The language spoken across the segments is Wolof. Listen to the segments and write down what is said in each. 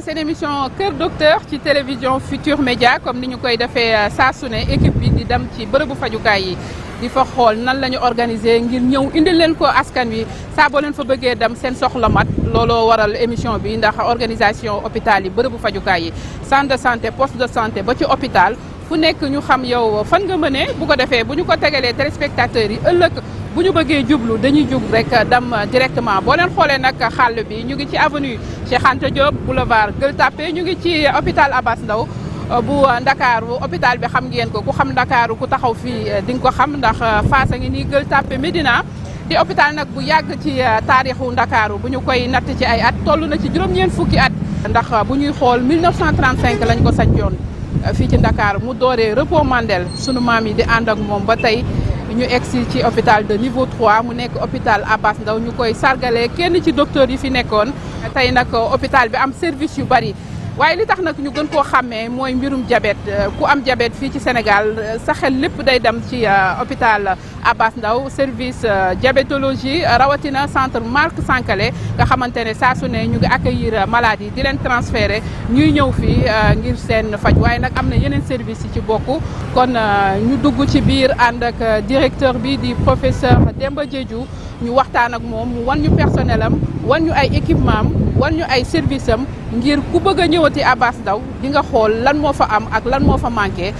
seen émission Kër Docteur ci télévision Futur Média comme ni ñu koy defee saa su ne équipe bi di dem ci bërëbu fajukaay yi di fa xool nan la ñu organiser ngir ñëw indil leen ko askan wi saa boo leen fa bëggee dem seen soxla mat looloo waral émission bi ndax organisation hôpital yi bërëbu fajukaay yi centre de santé poste de santé ba ci hôpital fu nekk ñu xam yow fan nga mënee bu ko defee bu ñu ko tegalee téléspectateurs yi ëllëg bu ñu bëggee jublu dañuy jub rek dem directement boo leen xoolee nag xàll bi ñu ngi ci avenue Cheikh Anta Diop boulevard Gueule Tapée ñu ngi ci hôpital Abass Ndao bu Ndakaaru hôpital bi xam ngeen ko ku xam Ndakaaru ku taxaw fii di nga ko xam ndax Fass a ngi nii Gueule Tapée Médina di hôpital nag bu yàgg ci taarixu Ndakaaru bu ñu koy natt ci ay at toll na ci juróom-ñeent fukki at ndax bu ñuy xool 1935 lañ ko sañcoon fii ci Ndakaaru mu dooree repos Mandel sunu maam yi di ànd ak moom ba tey ñu egsi ci hôpital de niveau 3 mu nekk hôpital Abass Ndao ñu koy sargalee kenn ci docteur yi fi nekkoon tey nag hôpital bi am service yu bari waaye li tax nag ñu gën koo xàmmee mooy mbirum diabète ku am diabète fii ci Sénégal sa xel lépp day dem ci hôpital Abass Ndao service diabétologie rawatina centre Marc Sankalé nga xamante ne saa su ne ñu ngi accueillir malade yi di leen transférer ñuy ñëw fii ngir seen faj waaye nag am na yeneen service yi ci bokk kon ñu dugg ci biir ànd ak directeur bi di professeur Demba Diédhiou ñu waxtaan ak moom mu wan ñu personnel am wan ñu ay équipement am wan ñu ay service am ngir ku bëgg a ñëwati Abass Ndao di nga xool lan moo fa am ak lan moo fa manqué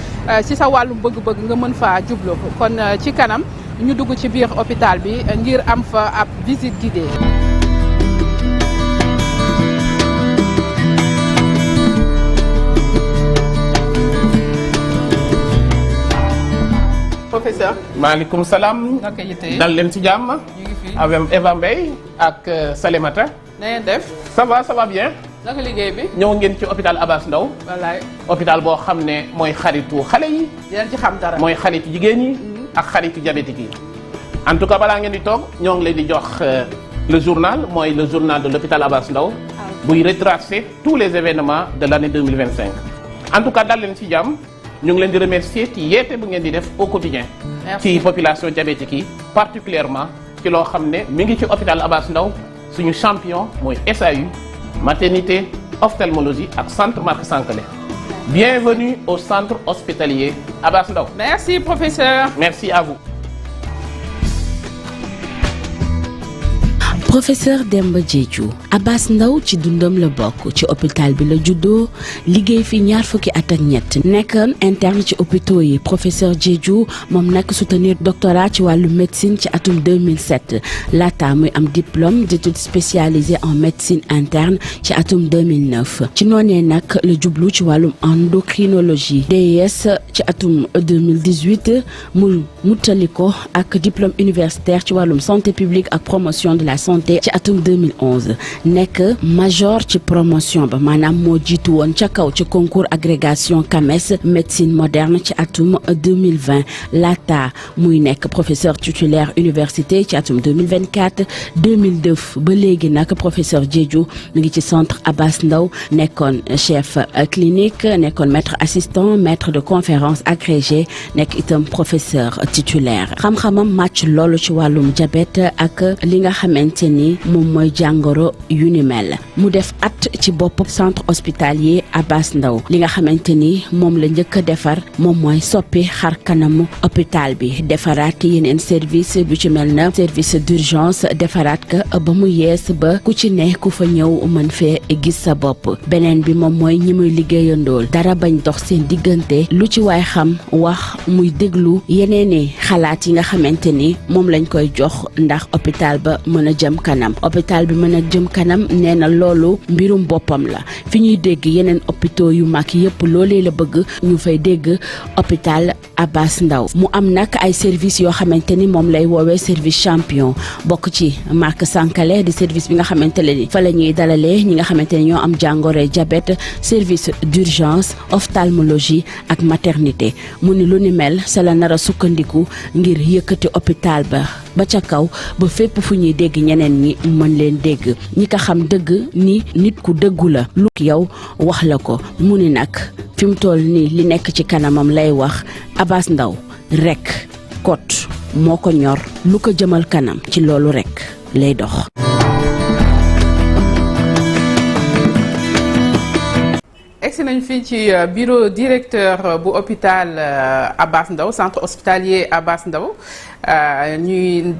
ci sa wàllum bëgg-bëgg nga mën faa jublu kon ci kanam ñu dugg ci biir hôpital bi ngir am fa ab visite guidée. professeur. maaleykum salaam. naka yitte dal leen ci jàmm. ñu ngi fi avec Eva Mbaye ak Salimata. na ngeen def. ça va bien. naka liggéey bi. ñëw ngeen ci hôpital Abass Ndao. wallaay. hôpital boo xam ne mooy xaritu xale yi. dinañ ci xam dara. mooy xaritu jigéen ñi. ak xaritu diabétique yi. en tout cas balaa ngeen di toog ñoo ngi leen di jox le journal mooy le journal de l'hôpital Abass Ndao. buy retracer tous les événements de l'année 2025. en tout cas dal leen ci jàmm. ñu ngi leen di remercier ci yeete bu ngeen di def au quotidien ci population diabétique yi particulièrement ci loo xam ne mi ngi ci hôpital Abass Ndao suñu champion mooy SAU maternité ophtalmologie ak centre Marc Sankalé. Bienvenue au centre hospitalier Abass Ndao. Merci professeur. Merci à vous. Professeur Demba Diédhiou Abass Ndao ci dundam la bokk ci hôpital bi la juddoo liggéey fi ñaar fukki at ak ñett nekkoon interne ci hôpitaux yi professeur Diédhiou moom nag soutenir doctorat ci wàllu médecine ci atum 2007 laata muy am diplôme d'études spécialisées en médecine interne ci atum 2009 ci noonee nag la jublu ci wàllum endocrinologie DES ci atum 2018 mu muttali ko ak diplôme universitaire ci wàllum santé publique ak promotion de la santé ci atum 2011 nekk major ci promotion ba maanaam moo jiitu woon ca kaw ci concours agrégation CAMES médecine moderne ci atum 2020 laata muy nekk professeur titulaire université ci atum 2024 2009 ba léegi nag professeur Diédhiou mu ngi ci centre Abass Ndao nekkoon chef clinique nekkoon maître assistant maître de conférence agrégé nekk itam professeur titulaire xam-xamam màcc loolu ci wàllum diabète ak li nga xamante ni moom mooy jàngoro yu ni mel mu def at ci bopp centre hospitalier Abass Ndao li nga xamante ni moom la njëkk a defar moom mooy soppi xar kanamu hôpital bi defaraat yeneen service bu ci mel na service d'urgence defaraat ka ba mu yees ba ku ci ne ku fa ñëw mën fee gis sa bopp beneen bi moom mooy ñi muy liggéeyandool dara bañ dox seen diggante lu ci waay xam wax muy déglu yeneeni xalaat yi nga xamante ni moom lañ koy jox ndax hôpital ba mën a jëm kanam hôpital bi mën a jëm kanam nee na loolu mbirum boppam la fi ñuy dégg yeneen hôpitaux yu mag yëpp loolee la bëgg ñu fay dégg hôpital Abass Ndao mu am nag ay service yoo xamante ni moom lay woowee service champion bokk ci Marc Sankalé di service bi nga xamante ne ni fa la ñuy dalalee ñi nga xamante ni ñoo am jàngoro diabète service d'urgence ophtalmologie ak maternité mu ni lu ni mel sa la nar a sukkandiku ngir yëkkati hôpital ba ca kaw ba fépp fu ñuy dégg ñeneen ñi mën leen dégg ñi ko xam dëgg ni nit ku dëggu la lu yow wax la ko mu ni nag fi mu toll nii li nekk ci kanamam lay wax Abass Ndao rek kot moo ko ñor lu ko jëmal kanam ci loolu rek lay dox. yegsi nañ fii ci bureau directeur bu hôpital Abass Ndao centre hospitalier Abass Ndao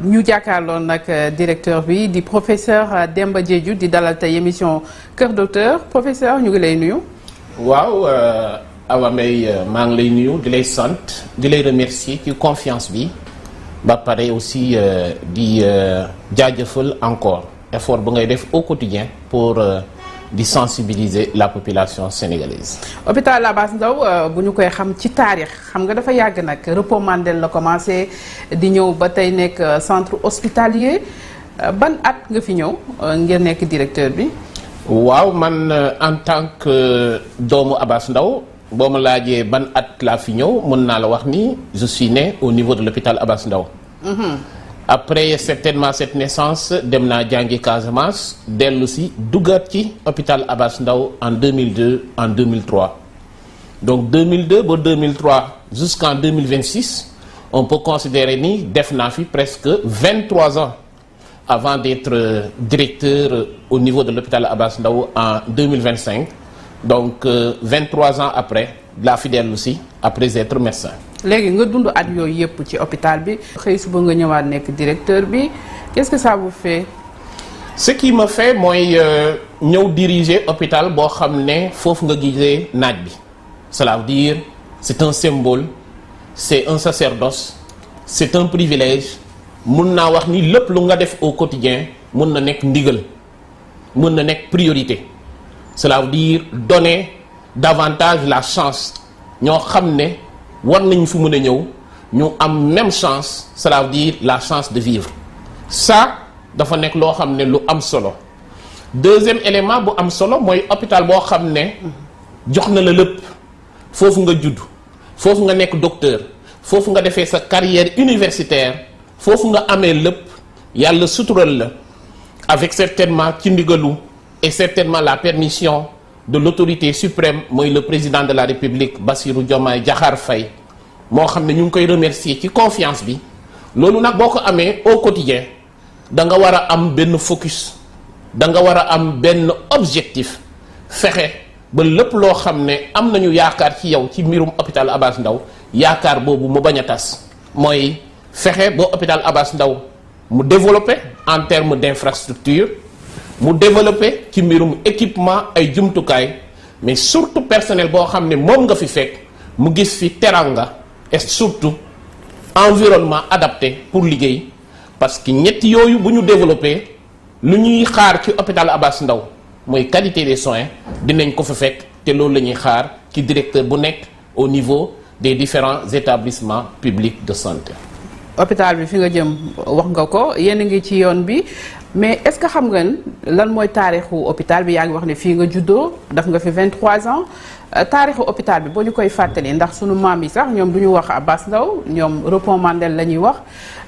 ñu jàkkaarloo nag directeur bi di professeur Demba Diédhiou di dalal tey émission Kër Docteur professeur ñu ngi lay nuyu. waaw Awa Mbaye maa ngi lay nuyu di lay sant di lay remercier ci confiance bi ba pare aussi di jaajëfal encore effort bu ngay def au quotidien pour di sensibiliser la population sénégalaise. hôpital Abass Ndao bu ñu koy xam ci taarix xam nga dafa yàgg nag repos Mandel la commencé di ñëw ba tey nekk centre hospitalier ban at nga fi ñëw ngir nekk directeur bi. waaw man en tant que doomu Abass Ndao boo ma laajee ban at laa fi ñëw mën naa la wax ni je suis né au niveau de l'hôpital Abass Ndao. Après certainement cette naissance dem naa jàngi Casamance dellu si duggaat ci hôpital Abass Ndao en 2002 en 2003 donc 2002 ba 2003 jusqu'en 2026 on peut considérer ni def naa fi presque 23 ans avant d'être directeur au niveau de l'hôpital Abass Ndao en 2025 donc 23 ans après laa fi dellu si après être médecin. léegi nga dund at yooyu yëpp ci hôpital bi xëy suba nga ñëwaat nekk directeur bi qu'est-ce que ça vous fait? ce qui me fait mooy ñëw diriger hôpital boo xam ne foofu nga gisee naaj bi cela veut dire c'est un symbole c'est un sacerdoce c'est un privilège mun naa wax ni lépp lu nga def au quotidien mun na nekk ndigal mun na nekk priorité cela veut dire donner davantage la chance ñoo xam ne war nañu fi mën a ñëw ñu am même chance cela veut dire la chance de vivre ça dafa nekk loo xam ne lu am solo deuxième élément bu am solo mooy hôpital boo xam ne jox na la lépp foofu nga judd foofu nga nekk docteur foofu nga defee sa carrière universitaire foofu nga amee lépp yàlla sutural la avec certainement ci ndigalu et certainement la permission de l'autorité suprême mooy le président de la République Bassirou Diomaye Diakhar Faye moo xam ne ñu ngi koy remercier ci confiance bi loolu nag boo ko amee au quotidien da nga war a am benn focus da nga war a am benn objectif fexe ba lépp loo xam ne am nañu yaakaar ci yow ci mbirum hôpital Abass Ndao yaakaar boobu mu bañ a tas mooy fexe ba hôpital Abass Ndao mu développer en termes d'infrastructure mu développer ci mbirum équipement ay jumtukaay mais surtout personnel boo xam ne moom nga fi fekk mu gis fi teranga et surtout environnement adapté pour liggéey parce que ñetti yooyu bu ñu développer lu ñuy xaar ci hôpital Abass Ndao mooy qualité des soins dinañ ko fa fekk te loolu la ñuy xaar ci directeur bu nekk au niveau des différents établissements publics de santé. hôpital bi fi nga jëm wax nga ko yéen a ngi ci yoon bi mais est-ce que xam nga lan mooy taarixu hôpital bi yaa ngi wax ne fii nga juddoo daf nga fi 23 ans taarixu hôpital bi boo ñu koy fàttali ndax sunu maam yi sax ñoom du ñu wax Abass Ndao ñoom repos Mandel la ñuy wax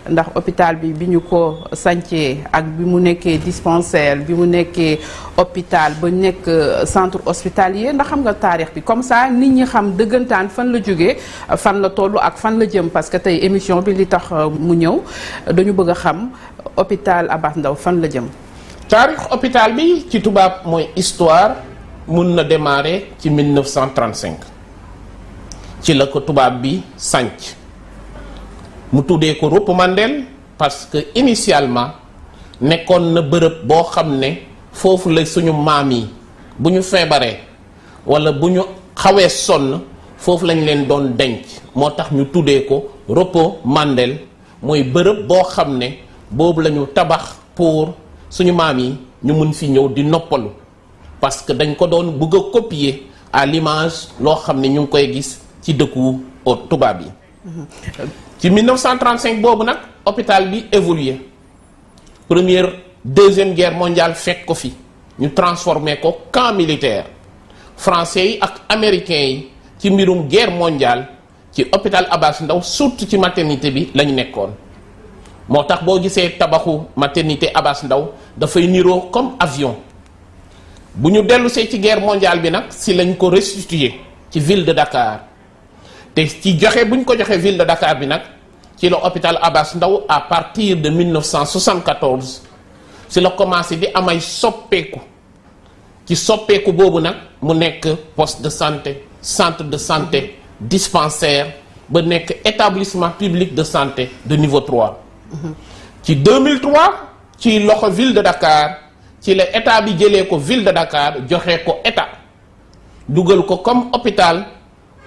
ndax hôpital bi bi ñu ko sancee ak bi mu nekkee dispensaire bi mu nekkee hôpital ba nekk centre hospitalier ndax xam nga taarix bi comme ça nit ñi xam dëggantaan fan la jógee fan la tollu ak fan la jëm parce que tey émission bi li tax mu ñëw dañu bëgg a xam hôpital Abass Ndao fan la jëm. taarix hôpital bi ci tubaab mooy histoire mun na démarrer ci 1935 ci la ko tubaab bi sanc mu tuddee ko repos Mandel parce que initialement nekkoon na bërëb boo xam ne foofu la suñu maam yi bu ñu feebaree walla bu ñu xawee sonn foofu lañ leen doon denc moo tax ñu tuddee ko repos Mandel mooy bërëb boo xam ne boobu la ñu tabax pour suñu maam yi ñu mun fi ñëw di noppalu parce que dañ ko doon bëgg a copier à l'image loo xam ne ñu ngi koy gis ci dëkku tubaab yi. ci 1935 boobu nag hôpital bi évolué première deuxième guerre mondiale fekk ko fi ñu transformé ko camp militaire français yi ak américains yi ci mbirum guerre mondiale ci hôpital Abass Ndao surtout ci maternité bi lañu nekkoon moo tax boo gisee tabaxu maternité Abass Ndao dafay niroo comme avion bu ñu dellusee ci guerre mondiale bi nag si lañ ko restituer ci ville de Dakar te ci joxe bu ñu ko joxee ville de Dakar bi nag ci la hôpital Abass Ndao à partir de 1974 si la commencé di amay soppeeku ci soppeeku boobu nag mu nekk poste de santé centre de santé dispensaire ba nekk établissement public de santé de niveau 3 ci 2003 ci loxo ville de Dakar ci la état bi jëlee ko ville de Dakar joxe ko état dugal ko comme hôpital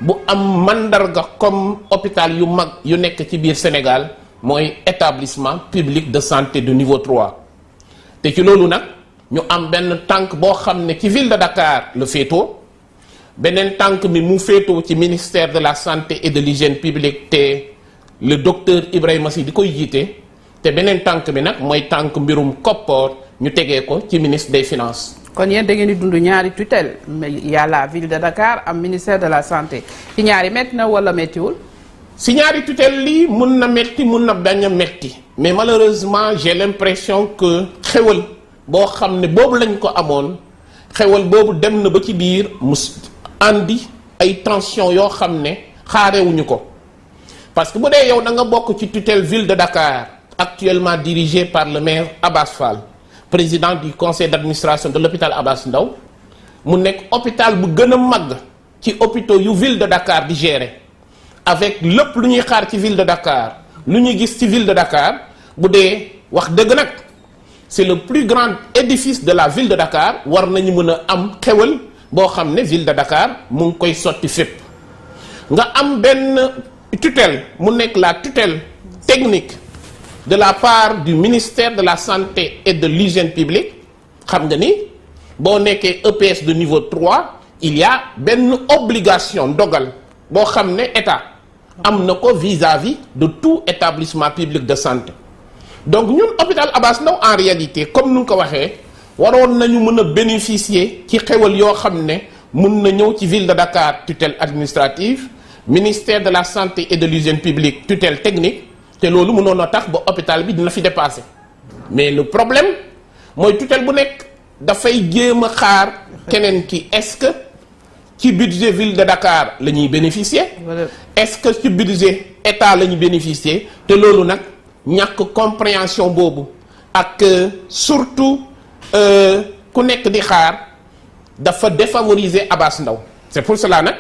bu am mandarga comme hôpital yu mag yu nekk ci biir Sénégal mooy établissement public de santé de niveau 3 te ci loolu nag ñu am benn tànk boo xam ne ci ville de Dakar la féetoo beneen tànk mi mu féetoo ci ministère de la santé et de l'hygiène publique te le docteur Ibrahima Sy di koy jiite te beneen tànk bi nag mooy tànk mbirum koppoor ñu tegee ko ci ministre des finances. kon yéen da ngeen di dund ñaari tutelle mais y a la ville de Dakar am ministère de la santé ci ñaari métti na wala méttiwul. si ñaari tutelle lii mun na métti mun na bañ a métti mais malheureusement j'ai l'impression que xewal boo xam ne boobu lañ ko amoon xewal boobu dem na ba ci biir mu andi ay tension yoo xam ne xaarewuñu ko parce que bu dee yow da nga bokk ci tutelle ville de Dakar actuellement dirigée par le maire Abass Fall président du conseil d'administration de l'hôpital Abass Ndao mu nekk hôpital bu gën a mag ci hôpitaux yu ville de Dakar di gérer avec lépp lu ñuy xaar ci ville de Dakar lu ñuy gis ci ville de Dakar bu dee wax dëgg nag c'est le plus grand édifice de la ville de Dakar war nañu mën a am xewal boo xam ne ville de Dakar mu ngi koy sotti fépp nga am benn tutelle mu nekk la tutelle technique de la part du ministère de la santé et de l'hygiène publique xam nga ni boo nekkee EPS de niveau 3 il y a benn obligation ndogal boo xam ne état am na ko vis-à-vis de tout établissement public de santé donc ñun hôpital Abass Ndao en réalité comme nu nga ko waxee waroon nañu mën a bénéficier ci xewal yoo xam ne mun na ñëw ci ville de Dakar tutelle administrative ministère de la santé et de l'hygiène publique tutelle technique te loolu mënoon a tax ba hôpital bi dina fi dépasser mais le problème mooy tutelle bu nekk dafay jéem a xaar keneen ki est-ce que ci budget ville de Dakar la ñuy bénéficier est-ce que ci budget état la ñuy bénéficier te loolu nag ñàkk compréhension boobu ak surtout ku nekk di xaar dafa défavoriser Abass Ndao c'est pour cela nag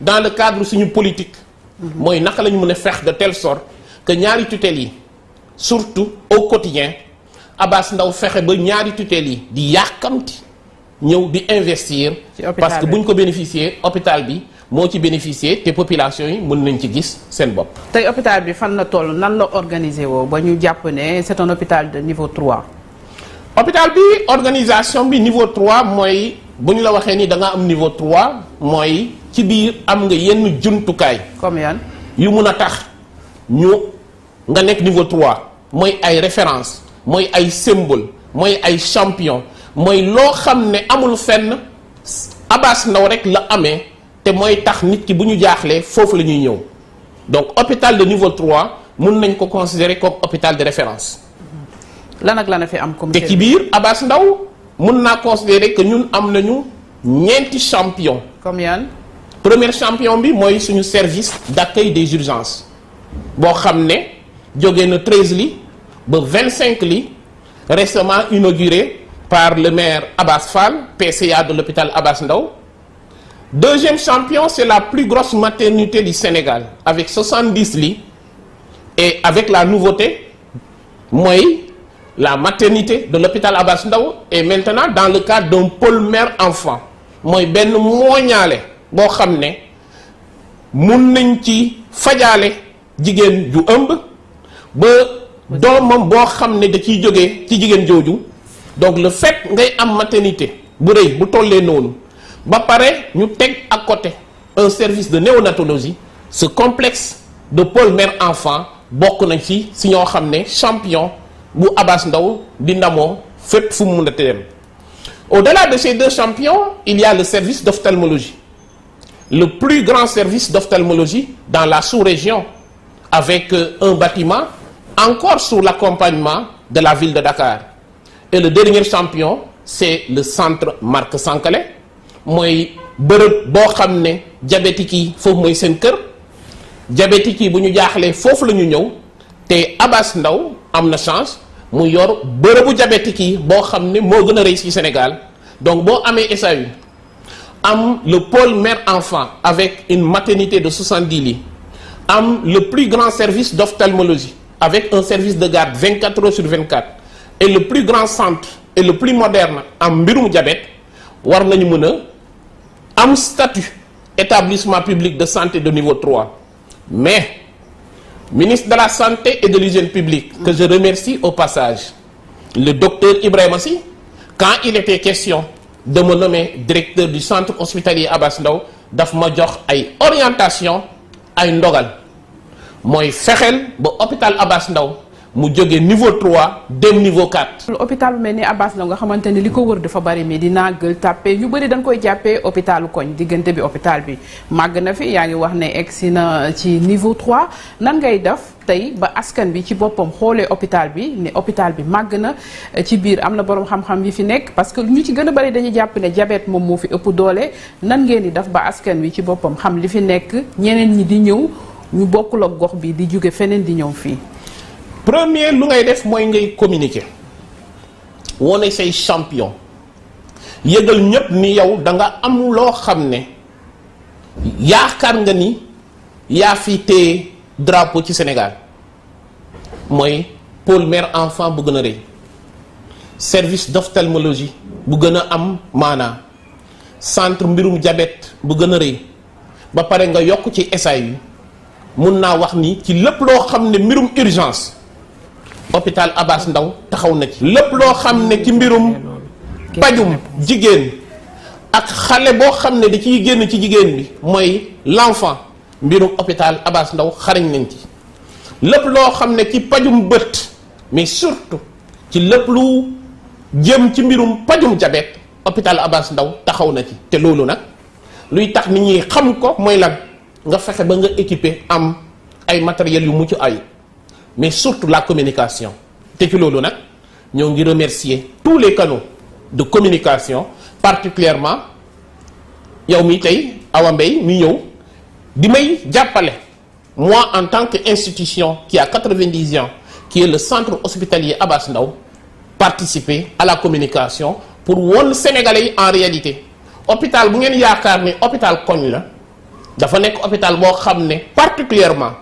dans le cadre suñu politique mooy naka la ñu mën a fex de telle sorte que ñaari tutelles yi surtout au quotidien Abass Ndao fexe ba ñaari tutelles yi di yàkkamti ñëw di investir parce que bu ñu ko bénéficier hôpital bi moo ci bénéficier te population yi mën nañ ci gis seen bopp. tey hôpital bi fan la toll nan la organiser woo ba ñu jàpp ne c'est un hôpital de niveau 3. hôpital bi organisation bi niveau 3 mooy bu ñu la waxee ni da nga am niveau 3 mooy ci biir am nga yenn jumtukaay. comme yan yu mun a tax ñu nga nekk niveau 3 mooy ay référence mooy ay symbole mooy ay champion mooy loo xam ne amul fenn Abass Ndao rek la amee te mooy tax nit ki bu ñu jaaxlee foofu la ñuy ñëw donc hôpital de niveau 3 mun nañ ko considérer comme hôpital de référence. lan ak lan a fi am comme te ci biir Abass Ndao mun naa considérer que ñun am nañu ñeenti champion. comme yan. premier champion bi mooy suñu service d'accueil des urgences boo xam ne jóge na 13 lits ba 25 lits récemment inauguré par le maire Abass Fall PCA de l'hôpital Abass Ndao. Deuxième champion, c'est la plus grosse maternité du Sénégal avec 70 lits et avec la nouveauté mooy la maternité de l'hôpital Abass Ndao est maintenant dans le cadre d'un pôle mère-enfant mooy benn mooñaale boo xam ne mun nañ ci fajaale jigéen ju ëmb ba doomam boo xam ne da ciy jógee ci jigéen jooju donc le fait ngay am maternité bu rëy bu tollee noonu ba pare ñu teg à côté un service de néonatologie ce complexe de pôle mère-enfant bokk nañ ci si ñoo xam ne champion bu Abass Ndao di ndamoo fépp fu mu mën a dem. Au-delà de ces deux champions, il y a le service d'ophtalmologie. Le plus grand service d'ophtalmologie dans la sous-région avec un bâtiment encore sous l'accompagnement de la ville de Dakar. Et le dernier champion, c'est le centre Marc Sankalé mooy bërëb boo xam ne diabétique yi foofu mooy seen kër diabétique yi bu ñu jaaxlee foofu la ñu ñëw te Abass Ndao am na chance mu yor bërëbu diabétique yi boo xam ne moo gën a rëy ci Sénégal donc boo amee SAU am le pôle mère-enfant avec une maternité de 70 lits am le plus grand service d'ophtalmologie avec un service de garde 24 heures sur 24 et le plus grand centre et le plus moderne en mbirum diabète war nañu mën a am statut établissement public de santé de niveau 3 mais ministre de la santé et de l'hygiène publique que je remercie au passage le docteur Ibrahima Sy quand il était question de me nommer directeur du centre hospitalier Abass Ndao daf ma jox ay orientation ay ndogal mooy fexeel ba hôpital Abass Ndao mu jógee niveau 3 dem niveau 4. hôpital bu mel ni Abass Ndao nga xamante ni li ko wër dafa bari Médina Gueule Tapée ñu bëri dañ koy jàppee hôpitalu koñ diggante bi hôpital bi màgg na fi yaa ngi wax ne egsi na ci niveau 3 nan ngay def tey ba askan bi ci boppam xoolee hôpital bi ne hôpital bi màgg na ci biir am na borom xam-xam yi fi nekk parce que ñu ci gën a bari dañuy jàpp ne diabète moom moo fi ëpp doole nan ngeen di def ba askan wi ci boppam xam li fi nekk ñeneen ñi di ñëw ñu bokkul ak gox bi di jóge feneen di ñëw fii. premier lu ngay def mooy ngay communiquer wone say champion yëgal ñépp ni yow da nga am loo xam ne yaakaar nga ni yaa fi téye drapeau ci Sénégal mooy pôle mère enfant bu gën a rëy service d'ophtalmologie bu gën a am maanaa centre mbirum diabète bu gën a rëy ba pare nga yokk ci SAU mun naa wax ni ci lépp loo xam ne mbirum urgence hôpital Abass Ndao taxaw na ci lépp loo xam ne ci mbirum pajum jigéen ak xale boo xam ne da ciy génn ci jigéen bi mooy l'enfant mbirum hôpital Abass Ndao xarañ nañ ci lépp loo xam ne ci pajum bët mais surtout ci lépp lu jëm ci mbirum pajum diabète hôpital Abass Ndao taxaw na ci te loolu nag luy tax nit ñi xam ko mooy lan nga fexe ba nga équiper am ay matériels yu mucc ay mais surtout la communication te ci loolu nag ñoo ngi remercier tous les canaux de communication particulièrement yow mi tey Awa Mbaye mi ñëw di may jàppale moi en tant que institution qui a 90 ans qui est le centre hospitalier Abass Ndao participer à la communication pour won Sénégalais yi en réalité hôpital bu ngeen yaakaar ne hôpital koñ la dafa nekk hôpital boo xam ne particulièrement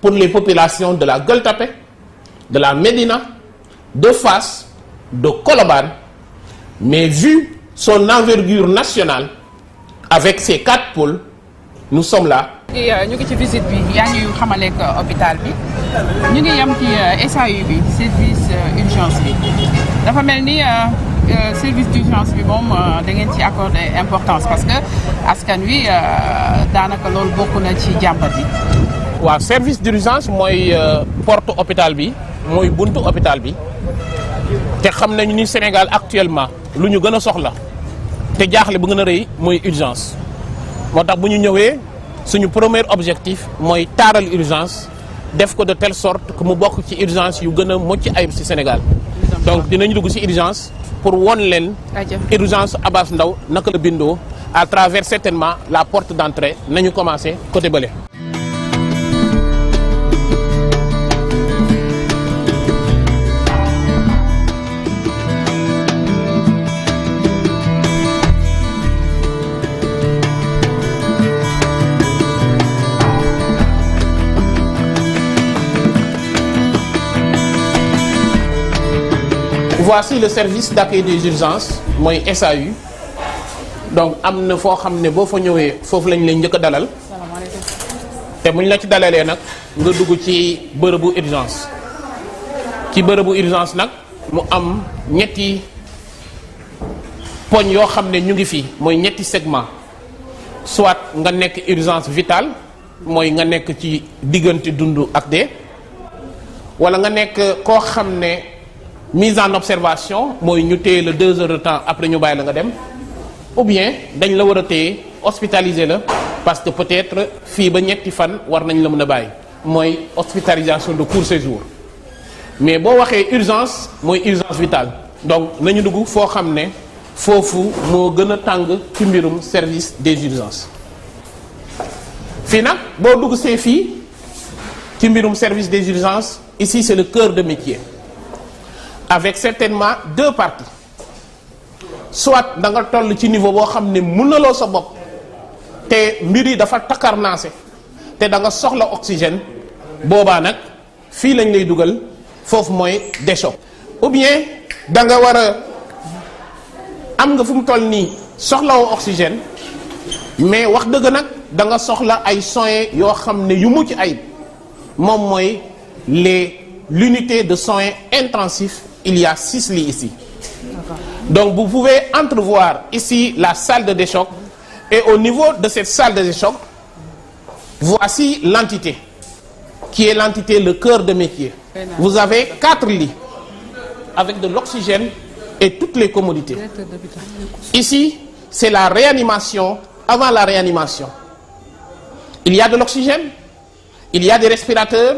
pour les populations de la Gueule Tapée de la Médina de Fass de Colobane mais vu son envergure nationale avec ses 4 pôles nous sommes là. ñu ngi ci visite bi yaa ngi xamaleeg hôpital bi ñu ngi yem ci SAU bi service urgence bi dafa mel ni service d'urgence bi moom da ngeen ci accorder importance parce que askan wi daanaka loolu bokk na ci jàmbat bi. waaw service d'urgence mooy porte hôpital bi mooy buntu hôpital bi te xam nañu ni Sénégal actuellement lu ñu gën a soxla te jaaxle bu gën a rëy mooy urgence moo tax bu ñu ñëwee suñu premier objectif mooy taaral urgence def ko de telle sorte que mu bokk ci urgence yu gën a mucc ayib ci Sénégal donc dinañu dugg ci urgence pour won leen urgence Abass Ndao naka la bindoo à travers certainement la porte d'entrée nañu commencé côté bële. Voici le service d'accueil des urgences mooy SAU donc am na foo xam ne boo fa ñëwee foofu lañ leen njëkk a dalal te muñ la ci dalalee nag nga dugg ci bërëbu urgence ci bërëbu urgence nag mu am ñetti poñ yoo xam ne ñu ngi fii mooy ñetti segment soit nga nekk urgence vitale mooy nga nekk ci diggante dund ak dee wala nga nekk koo xam ne mise en observation mooy ñu téye la 2 heures de temps après ñu bàyyi la nga dem ou bien dañ la war a téye hospitaliser la parce que peut-être fii ba ñetti fan war nañ la mën a bàyyi mooy hospitalisation de court séjour mais boo waxee urgence mooy urgence vitale donc nañu dugg foo xam ne foofu moo gën a tàng ci mbirum service des urgences fii nag boo dugg see fii ci mbirum service des urgences ici c'est le cœur de métier avec certainement 2 parties soit da nga toll ci niveau boo xam ne mënaloo sa bopp te mbir yi dafa takarnaase te da nga soxla oxygène boobaa nag fii lañ lay dugal foofu mooy déchoc. ou bien da nga war a am nga fu mu toll nii soxlawoo oxygène mais wax dëgg nag da nga soxla ay soins yoo xam ne yu mucc ayib moom mooy l'unité de soins intensifs. Il y a 6 lits ici. Donc vous pouvez entrevoir ici la salle de déchoc et au niveau de cette salle de déchoc, voici l'entité qui est l'entité le cœur de métier. Vous avez 4 lits avec de l'oxygène et toutes les commodités. Ici, c'est la réanimation avant la réanimation. Il y a de l'oxygène, il y a des respirateurs,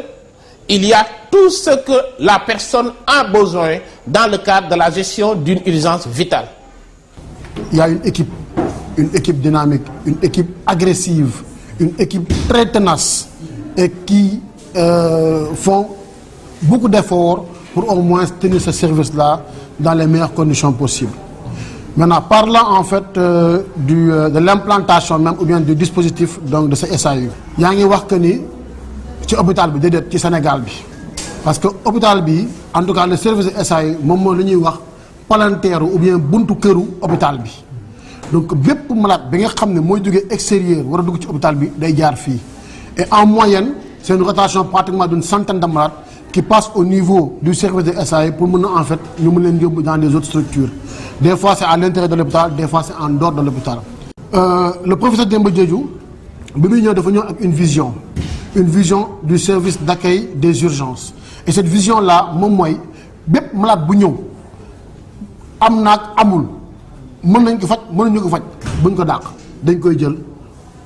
il y a tout ce que la personne a besoin dans le cadre de la gestion d'une urgence vitale. Il y a une équipe dynamique, une équipe agressive, une équipe très tenace et qui font beaucoup d'efforts pour au moins tenir ce service-là dans les meilleures conditions possibles. Maintenant, parlant en fait de l'implantation même ou bien du dispositif donc de ce SAU, il y a wax que ni ci hôpital bi déedéet ci Sénégal bi parce que hôpital bi en tout cas le service de SAU moom moo la ñuy wax palanteeru ou bien buntu këru hôpital bi donc bépp malade bi nga xam ne mooy jógee extérieur war a dugg ci hôpital bi day jaar fii et en moyenne c'est une rotation pratiquement d'une centaine de malades qui passent au niveau du service de SAU pour mën a en fait ñu mën leen yóbbu dans des autres structures. Des fois c'est à l'intérieur de l'hôpital, des fois c'est en dehors de l'hôpital. Le professeur Demba Diédhiou bi muy ñëw dafa ñëw ak une vision du service d'accueil des urgences et cette vision là moom mooy bépp malade bu ñëw am naag amul mën nañ ko faj mënuñu ko faj buñ ko dàq dañ koy jël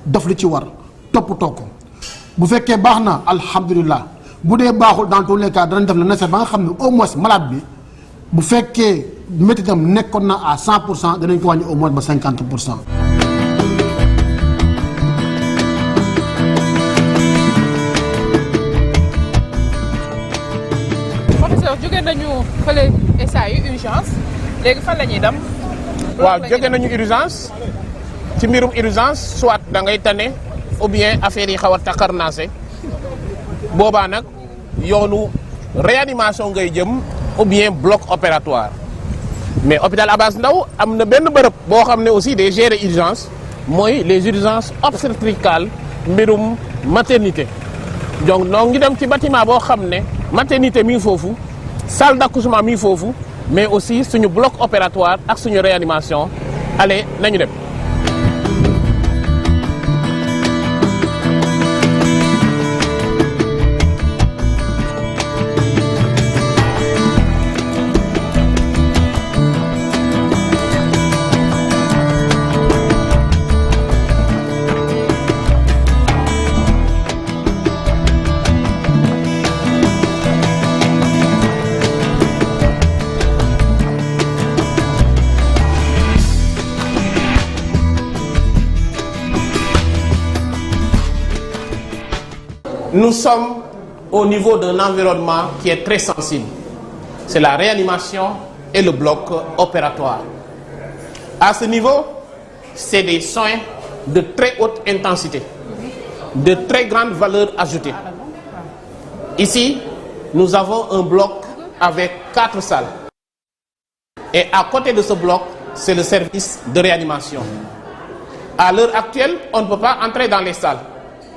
def li ci war toppatoo ko bu fekkee baax na alhamdulilah bu dee baaxul dans tous les cas danañ def le nécessaire ba nga xam ne au moins malade bi bu fekkee métitam nekkoon na à 100% danañ ko wàññi au moins ba 50%. jóge nañu fële SAU urgence léegi fan la ñuy dem. waaw jóge nañu urgence ci mbirum urgence soit da ngay tane ou bien affaire yi xaw a takarnaase boobaa nag yoonu réanimation ngay jëm ou bien bloc opératoire mais hôpital Abass Ndao am na benn bërëb boo xam ne aussi day gérer urgence mooy les urgences obstétricales mbirum maternité donc noo ngi dem ci bâtiment boo xam ne maternité mi ngi foofu. Salle d'accouchement mi foofu mais aussi suñu bloc opératoire ak suñu réanimation allez nañu dem. Nous sommes au niveau d'un environnement qui est très sensible. C'est la réanimation et le bloc opératoire. À ce niveau, c'est des soins de très haute intensité, de très grande valeur ajoutée. Ici, nous avons un bloc avec 4 salles. Et à côté de ce bloc, c'est le service de réanimation. À l'heure actuelle, on ne peut pas entrer dans les salles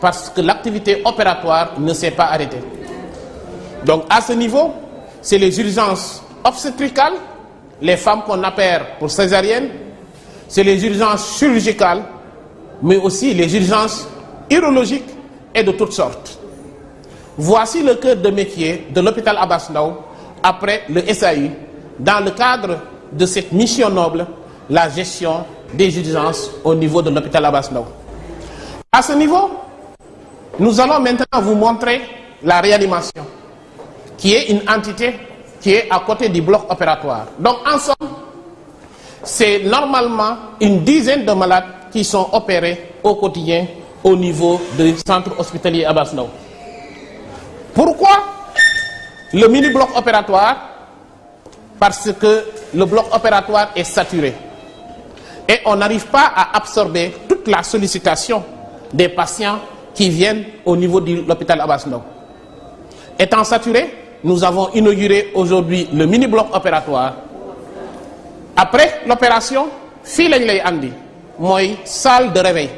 parce que l'activité opératoire ne s'est pas arrêtée. Donc à ce niveau, c'est les urgences obstétricales, les femmes qu'on appelle pour césarienne, c'est les urgences chirurgicales, mais aussi les urgences urologiques et de toutes sortes. Voici le cœur de métier de l'hôpital Abass Ndao après le SAU, dans le cadre de cette mission noble, la gestion des urgences au niveau de l'hôpital Abass Ndao. À ce niveau, nous allons maintenant vous montrer la réanimation, qui est une entité qui est à côté du bloc opératoire. Donc en somme, c'est normalement une dizaine de malades qui sont opérés au quotidien au niveau du centre hospitalier Abass Ndao. Pourquoi le mini-bloc opératoire? Parce que le bloc opératoire est saturé. et on n'arrive pas à absorber toute la sollicitation des patients qui viennent au niveau de l'hôpital Abass Ndao. Étant saturé, nous avons inauguré aujourd'hui le mini-bloc opératoire. Après l'opération, fii lañ lay andi mooy salle de réveil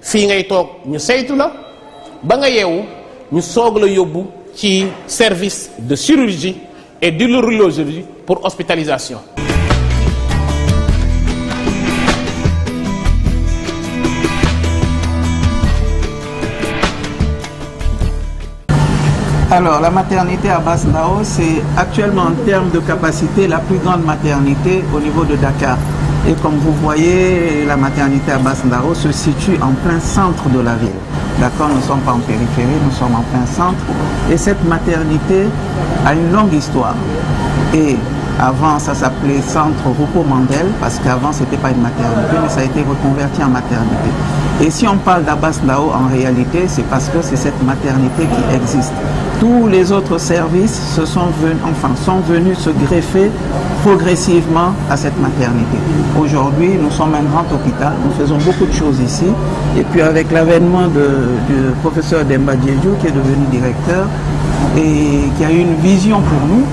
fii ngay toog ñu saytu la ba nga yeewu ñu soog la yóbbu ci service de chirurgie et d'urologie pour hospitalisation. Alors, la maternité Abass Ndao, c'est actuellement en termes de capacité la plus grande maternité au niveau de Dakar. Et comme vous voyez, la maternité Abass Ndao se situe en plein centre de la ville. D'accord, nous ne sommes pas en périphérie, nous sommes en plein centre. Et cette maternité a une longue histoire. Et avant, ça s'appelait Centre Repos Mandel, parce qu'avant, ce n'était pas une maternité, mais ça a été reconverti en maternité. Et si on parle d'Abass Ndao, en réalité, c'est parce que c'est cette maternité qui existe. Tous les autres services sont venus se greffer progressivement à cette maternité. Aujourd'hui, nous sommes un grand hôpital, nous faisons beaucoup de choses ici. Et puis avec l'avènement du professeur Demba Diédhiou, qui est devenu directeur, et qui a eu une vision pour nous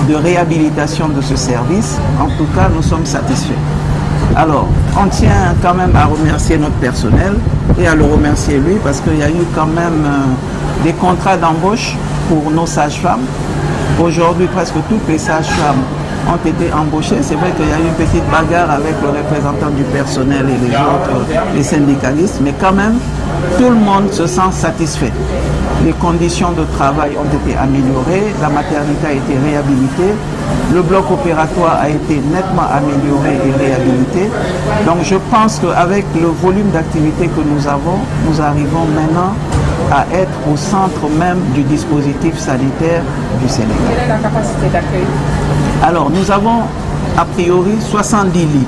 de réhabilitation de ce service, en tout cas, nous sommes satisfaits. Alors, on tient quand même à remercier notre personnel et à le remercier lui parce qu'il y a eu quand même des contrats d'embauche pour nos sages-femmes. Aujourd'hui, presque toutes les sages-femmes ont été embauchées. C'est vrai qu'il y a eu une petite bagarre avec le représentant du personnel et les autres, les syndicalistes, mais quand même, tout le monde se sent satisfait. Les conditions de travail ont été améliorées, la maternité a été réhabilitée, le bloc opératoire a été nettement amélioré et réhabilité. Donc je pense qu'avec le volume d'activité que nous avons, nous arrivons maintenant à être au centre même du dispositif sanitaire du Sénégal. Quelle est la capacité d'accueil? Alors nous avons a priori 70 lits.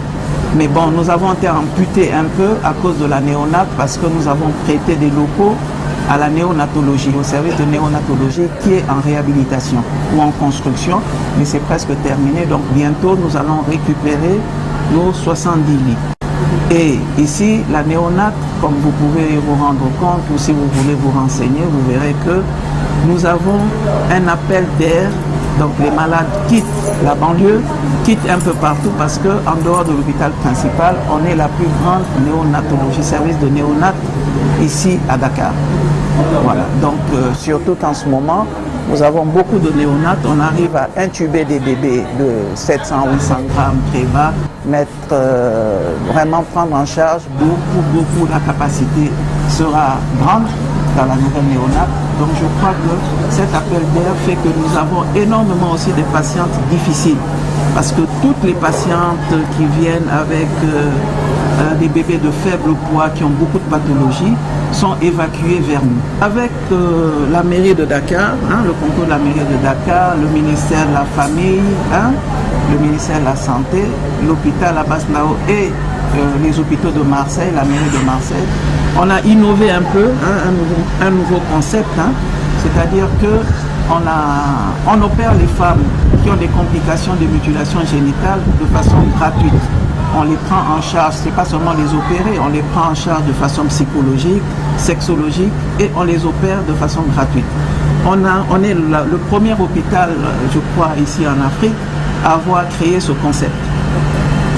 Mais bon, nous avons été amputés un peu à cause de la néonate parce que nous avons prêté des locaux à la néonatologie, au service de néonatologie qui est en réhabilitation ou en construction, mais c'est presque terminé. Donc bientôt, nous allons récupérer nos 70 lits. Et ici, la néonate, comme vous pouvez vous rendre compte ou si vous voulez vous renseigner, vous verrez que nous avons un appel d'air. Donc les malades quittent la banlieue, quittent un peu partout parce qu'en dehors de l'hôpital principal, on est la plus grande néonatologie, service de néonat ici à Dakar. Voilà. Donc surtout qu'en ce moment, nous avons beaucoup de néonates, on arrive à intuber des bébés de 700-800 grammes très bas, vraiment prendre en charge beaucoup, la capacité sera grande dans la nouvelle néonate. Donc je crois que cet appel d'air fait que nous avons énormément aussi des patientes difficiles. Parce que toutes les patientes qui viennent avec des bébés de faible poids, qui ont beaucoup de pathologies, sont évacuées vers nous. Avec la mairie de Dakar, le concours de la mairie de Dakar, le ministère de la Famille, le ministère de la Santé, l'hôpital Abass Ndao et les hôpitaux de Marseille, la mairie de Marseille, on a innové un peu, un nouveau concept, c'est-à-dire que on opère les femmes qui ont des complications de mutilation génitale de façon gratuite. On les prend en charge, c'est pas seulement les opérer, on les prend en charge de façon psychologique, sexologique et on les opère de façon gratuite. On est le premier hôpital, je crois, ici en Afrique à avoir créé ce concept.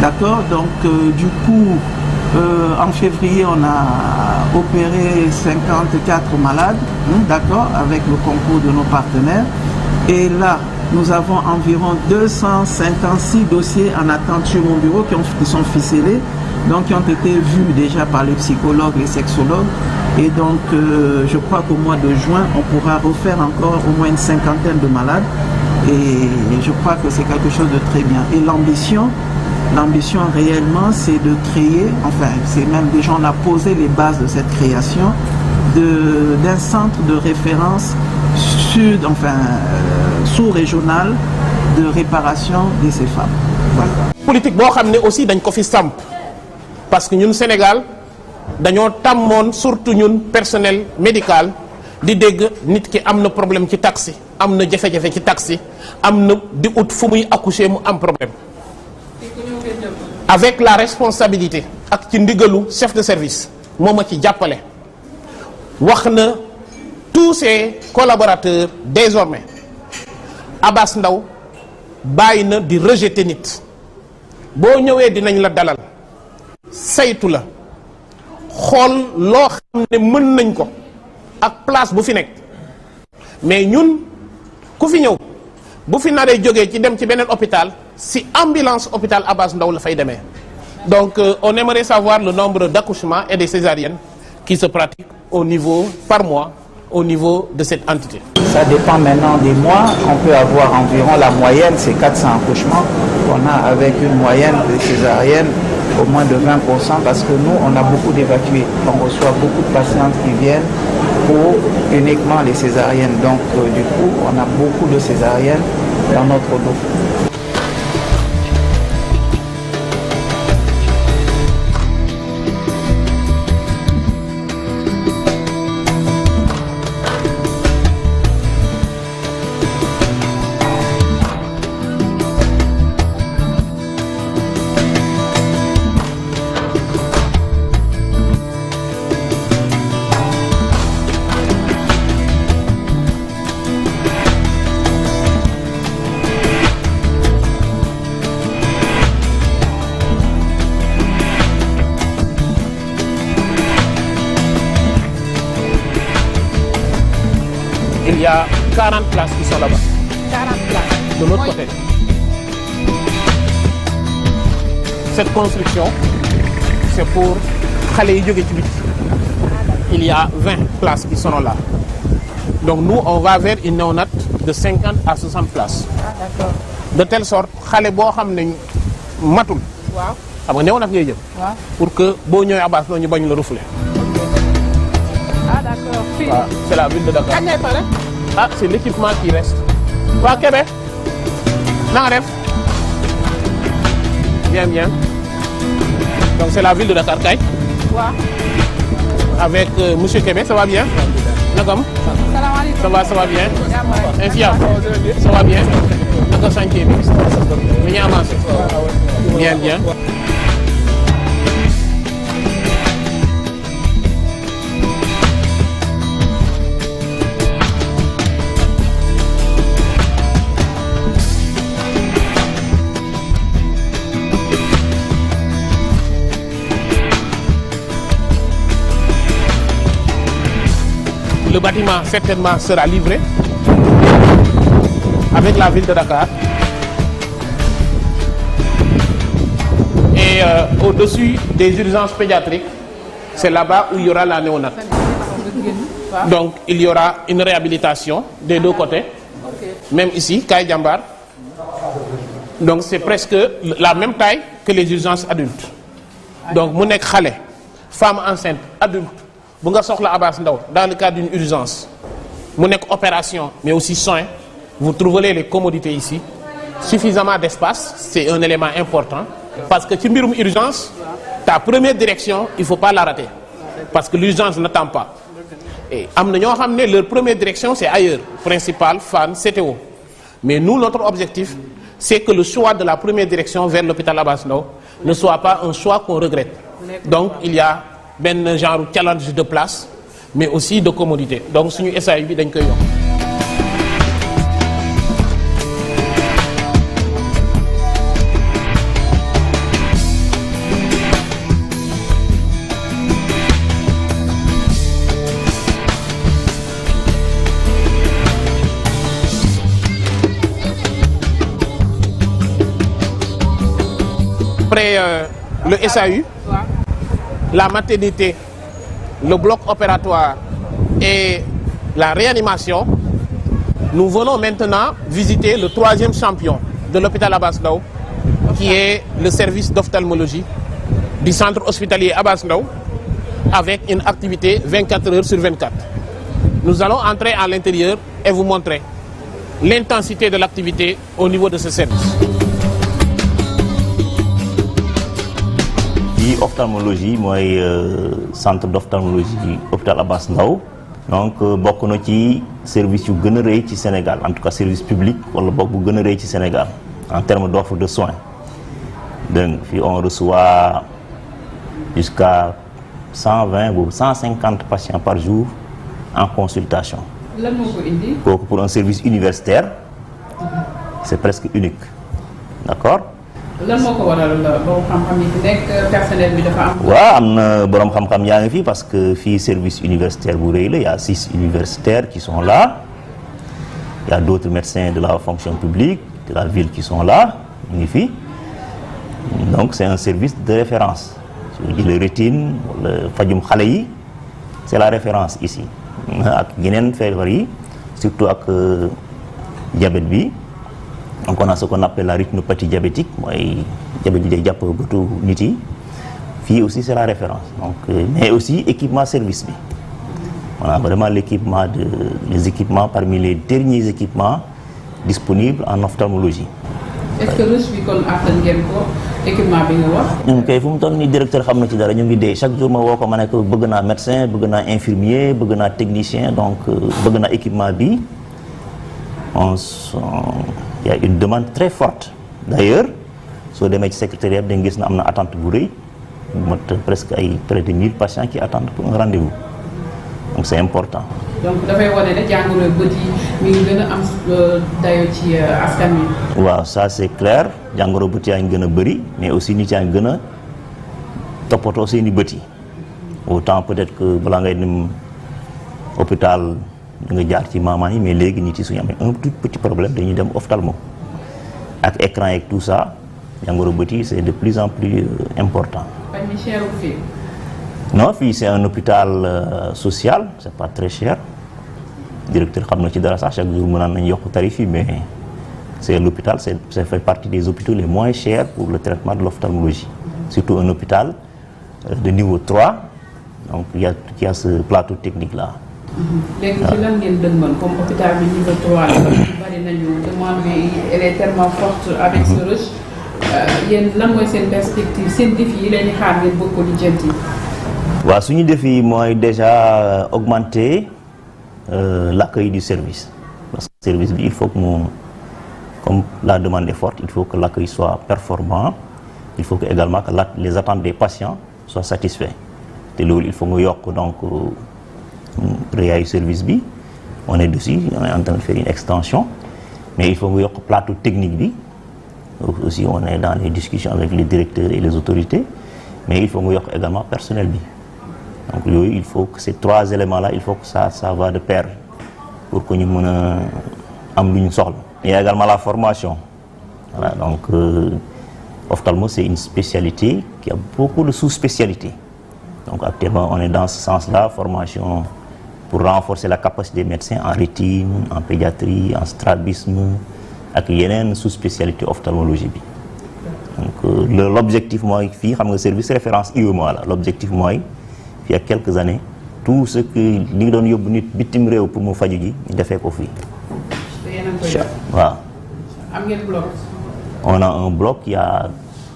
D'accord? Donc, du coup, en février, on a opéré 54 malades, d'accord, avec le concours de nos partenaires. Et là, nous avons environ 256 dossiers en attente sur mon bureau qui sont ficelés, donc qui ont été vus déjà par les psychologues, les sexologues. Et donc, je crois qu'au mois de juin, on pourra refaire encore au moins une cinquantaine de malades. Et je crois que c'est quelque chose de très bien. Et l'ambition réellement, c'est de créer, enfin, c'est même déjà, on a posé les bases de cette création d'un centre de référence sous-régional de réparation de ces femmes. Voilà. Politique boo xam ne aussi dañ ko fi samp parce que ñun Sénégal dañoo tàmmoon surtout ñun personnel médical di dégg nit ki am na problème ci taxi, am na jafe-jafe ci taxi, am na di ut fu muy accoucher mu am problème. avec la responsabilité ak ci ndigalu chef de service moo ma ci jàppale wax na tous ses collaborateurs désormais Abass Ndao bàyyi na di rejeter nit boo ñëwee dinañ la dalal saytu la xool loo xam ne mën nañ ko ak place bu fi nekk mais ñun ku fi ñëw bu fi naree jógee ci dem ci beneen hôpital si ambulance hôpital Abass Ndao la fay demee donc on aimerait savoir le nombre d'accouchements et des césariennes qui se pratiquent au niveau par mois au niveau de cette entité. Ça dépend maintenant des mois. On peut avoir environ la moyenne, c'est 400 accouchements qu'on a avec une moyenne de césarienne au moins de 20% parce que nous, on a beaucoup d'évacués. On reçoit beaucoup de patientes qui viennent pour uniquement les césariennes. Donc, du coup, on a beaucoup de césariennes dans notre dos. Il y a 40 places qui sont là-bas. 40 places. De l'autre côté. Cette construction, c'est pour xale yi jóge ci biti. Il y a 20 places qui sont là. Donc nous, on va vers une néonate de 50 à 60 places. Ah, d'accord. De telle sorte xale boo xam ne matul. Waaw. xam nga néonate ngay jël. Waaw. Pour que boo ñëwee Abass Ndao ñu bañ la refoulé. Ah, d'accord. Fii. Waaw, c'est la ville de Dakar. Kañ ngay pare? Ah, c'est l'équipement qui reste. Waa Kébé na nga def bien bien donc c'est la ville de Dakar kay Waaw. avec monsieur Kébé ça va bien nakam Salaamaaleykum. ça va bien Jàmm. infiable ça va bien naka chantier bi mi ngi avancé bien bien le bâtiment certainement sera livré avec la ville de Dakar et au-dessus des urgences pédiatriques c'est là-bas où il y aura la néonate donc il y aura une réhabilitation des deux côtés même ici Kaay Jambar donc c'est presque la même taille que les urgences adultes donc mu nekk xale femme enceinte adulte bu nga soxla Abass Ndao dans le cadre d'une urgence mu nekk opération mais aussi soins vous trouverez les commodités ici suffisamment d'espace c'est un élément important parce que ci mbirum urgence ta première direction il faut pas la rater parce que l'urgence n'attend pas et am na ñoo xam ne leur première direction c'est ailleurs principal Fann CTO mais nous notre objectif c'est que le choix de la première direction vers l'hôpital Abass Ndao ne soit pas un choix qu'on regrette donc il y a benn genre challenge de place mais aussi de commodité donc suñu SAU bi dañ koy yokk. Après le SAU. La maternité, le bloc opératoire et la réanimation, nous venons maintenant visiter le troisième champion de l'hôpital Abass Ndao, qui est le service d'ophtalmologie du centre hospitalier Abass Ndao, avec une activité 24 heures sur 24. Nous allons entrer à l'intérieur et vous montrer l'intensité de l'activité au niveau de ce service. Ophtalmologie mooy centre d'ophtalmologie hôpital Abass Ndao donc bokk na ci service yu gën a rëy ci Sénégal en tout cas service public wala bokk bu gën a rëy ci Sénégal en termes d'offre de soins Donc fii on reçoit jusqu'à 120 ou 150 patients par jour en consultation. lan moo ko indi. kooku pour un service universitaire c'est presque unique, d'accord. lan moo ko waral borom xam-xam yi fi nekk personnel bi dafa am. waaw am na borom xam-xam yaa ngi fii parce que fii service universitaire bu rëy la, il y a 6 universitaires qui sont là, il y a d'autres médecins de la fonction publique de la ville qui sont là ñu ngi fii, donc c'est un service de référence. su jëlee rétine wala fajum xale yi c'est la référence ici ak yeneen feebar yi surtout ak diabète bi. Donc on a ce qu'on appelle la rétinopathie diabétique, mooy diabète bi day jàpp bëtu nit yi fii aussi c'est la référence. Donc mais aussi équipement service bi, on a vraiment l'équipement les équipements parmi les derniers équipements disponibles en ophtalmologie. est-ce que ruche bi kon attan ngeen ko équipement bi nga wax. ñun kay fu mu toll nii directeur xam na ci dara, ñu ngi dee chaque jour ma woo ko ma ne ko bëgg naa médecin, bëgg naa infirmier, bëgg naa technicien, donc bëgg naa équipement bi. Il y a une demande très forte. D'ailleurs soo demee ci secrétariat da nga gis na am na attente bu rëy, mat presque ay près de 1000 patients qui attendent pour un rendez-vous, donc c'est important. donc dafay wane ne jàngoro bët yi mi ngi gën a am dayo ci askan wi. waaw ça c'est clair, jàngoro bët yaa ngi gën a bëri, mais aussi nit yaa ngi gën a toppatoo seeni bët yi. Autant peut-être que balaa ngay dem hôpital da nga jaar ci maamaan yi, mais léegi nit yi suñu amee un tout petit problème dañuy dem ophtalmo ak écran yeeg tout ça. jàngoro bët yi c'est de plus en plus important. paj mi cherul fii. non fii c'est un hôpital social, c'est pas très cher. Directeur xam na ci dara sax chaque jour mu naan nañ yokk tarif yi, mais c'est l'hôpital, ça fait partie des hôpitaux les moins chers pour le traitement de l'ophtalmologie. Surtout un hôpital de niveau 3, donc il y a ce plateau technique là. léegi ci lan ngeen dëgmal comme hôpital bi niveau 3 la bari nañu demande bi elle est tellement forte avec ce rush. yéen lan mooy seen perspective, seen défi yi leen di xaar ngeen bëgg ko lijjanti. waaw suñu défi mooy déjà augmenter l'accueil du service, parce que service bi il faut que mu, comme la demande est forte, il faut que l'accueil soit performant, il faut que également que les attentes des patients soient satisfaits te loolu il faut nga yokk donc réyaayu service bi, on est dessus, on est en train de faire une extension, mais il faut nga yokk plateau technique bi. Aussi on est dans les discussions avec les directeurs et les autorités, mais il faut nga yokk également personnel bi. Donc yooyu il faut que ces 3 éléments là il faut que ça va de pair pour que ñu mën a am lu ñu soxla. Il y a également la formation, voilà, donc ophtalmo c'est une spécialité qui a beaucoup de sous-spécialités. Donc actuellement on est dans ce sens-là, formation pour renforcer la capacité des médecins en rétine, en pédiatrie, en strabisme ak yeneen sous-spécialité ophtalmologie bi. Donc l'objectif mooy fii xam nga service référence UEMOA la, l'objectif mooy fii ak quelques années tout ce que li nga doon yóbbu nit bitim réew pour mu faju ji ñu defee ko fii. waaw. am ngeen bloc. on a un bloc qui a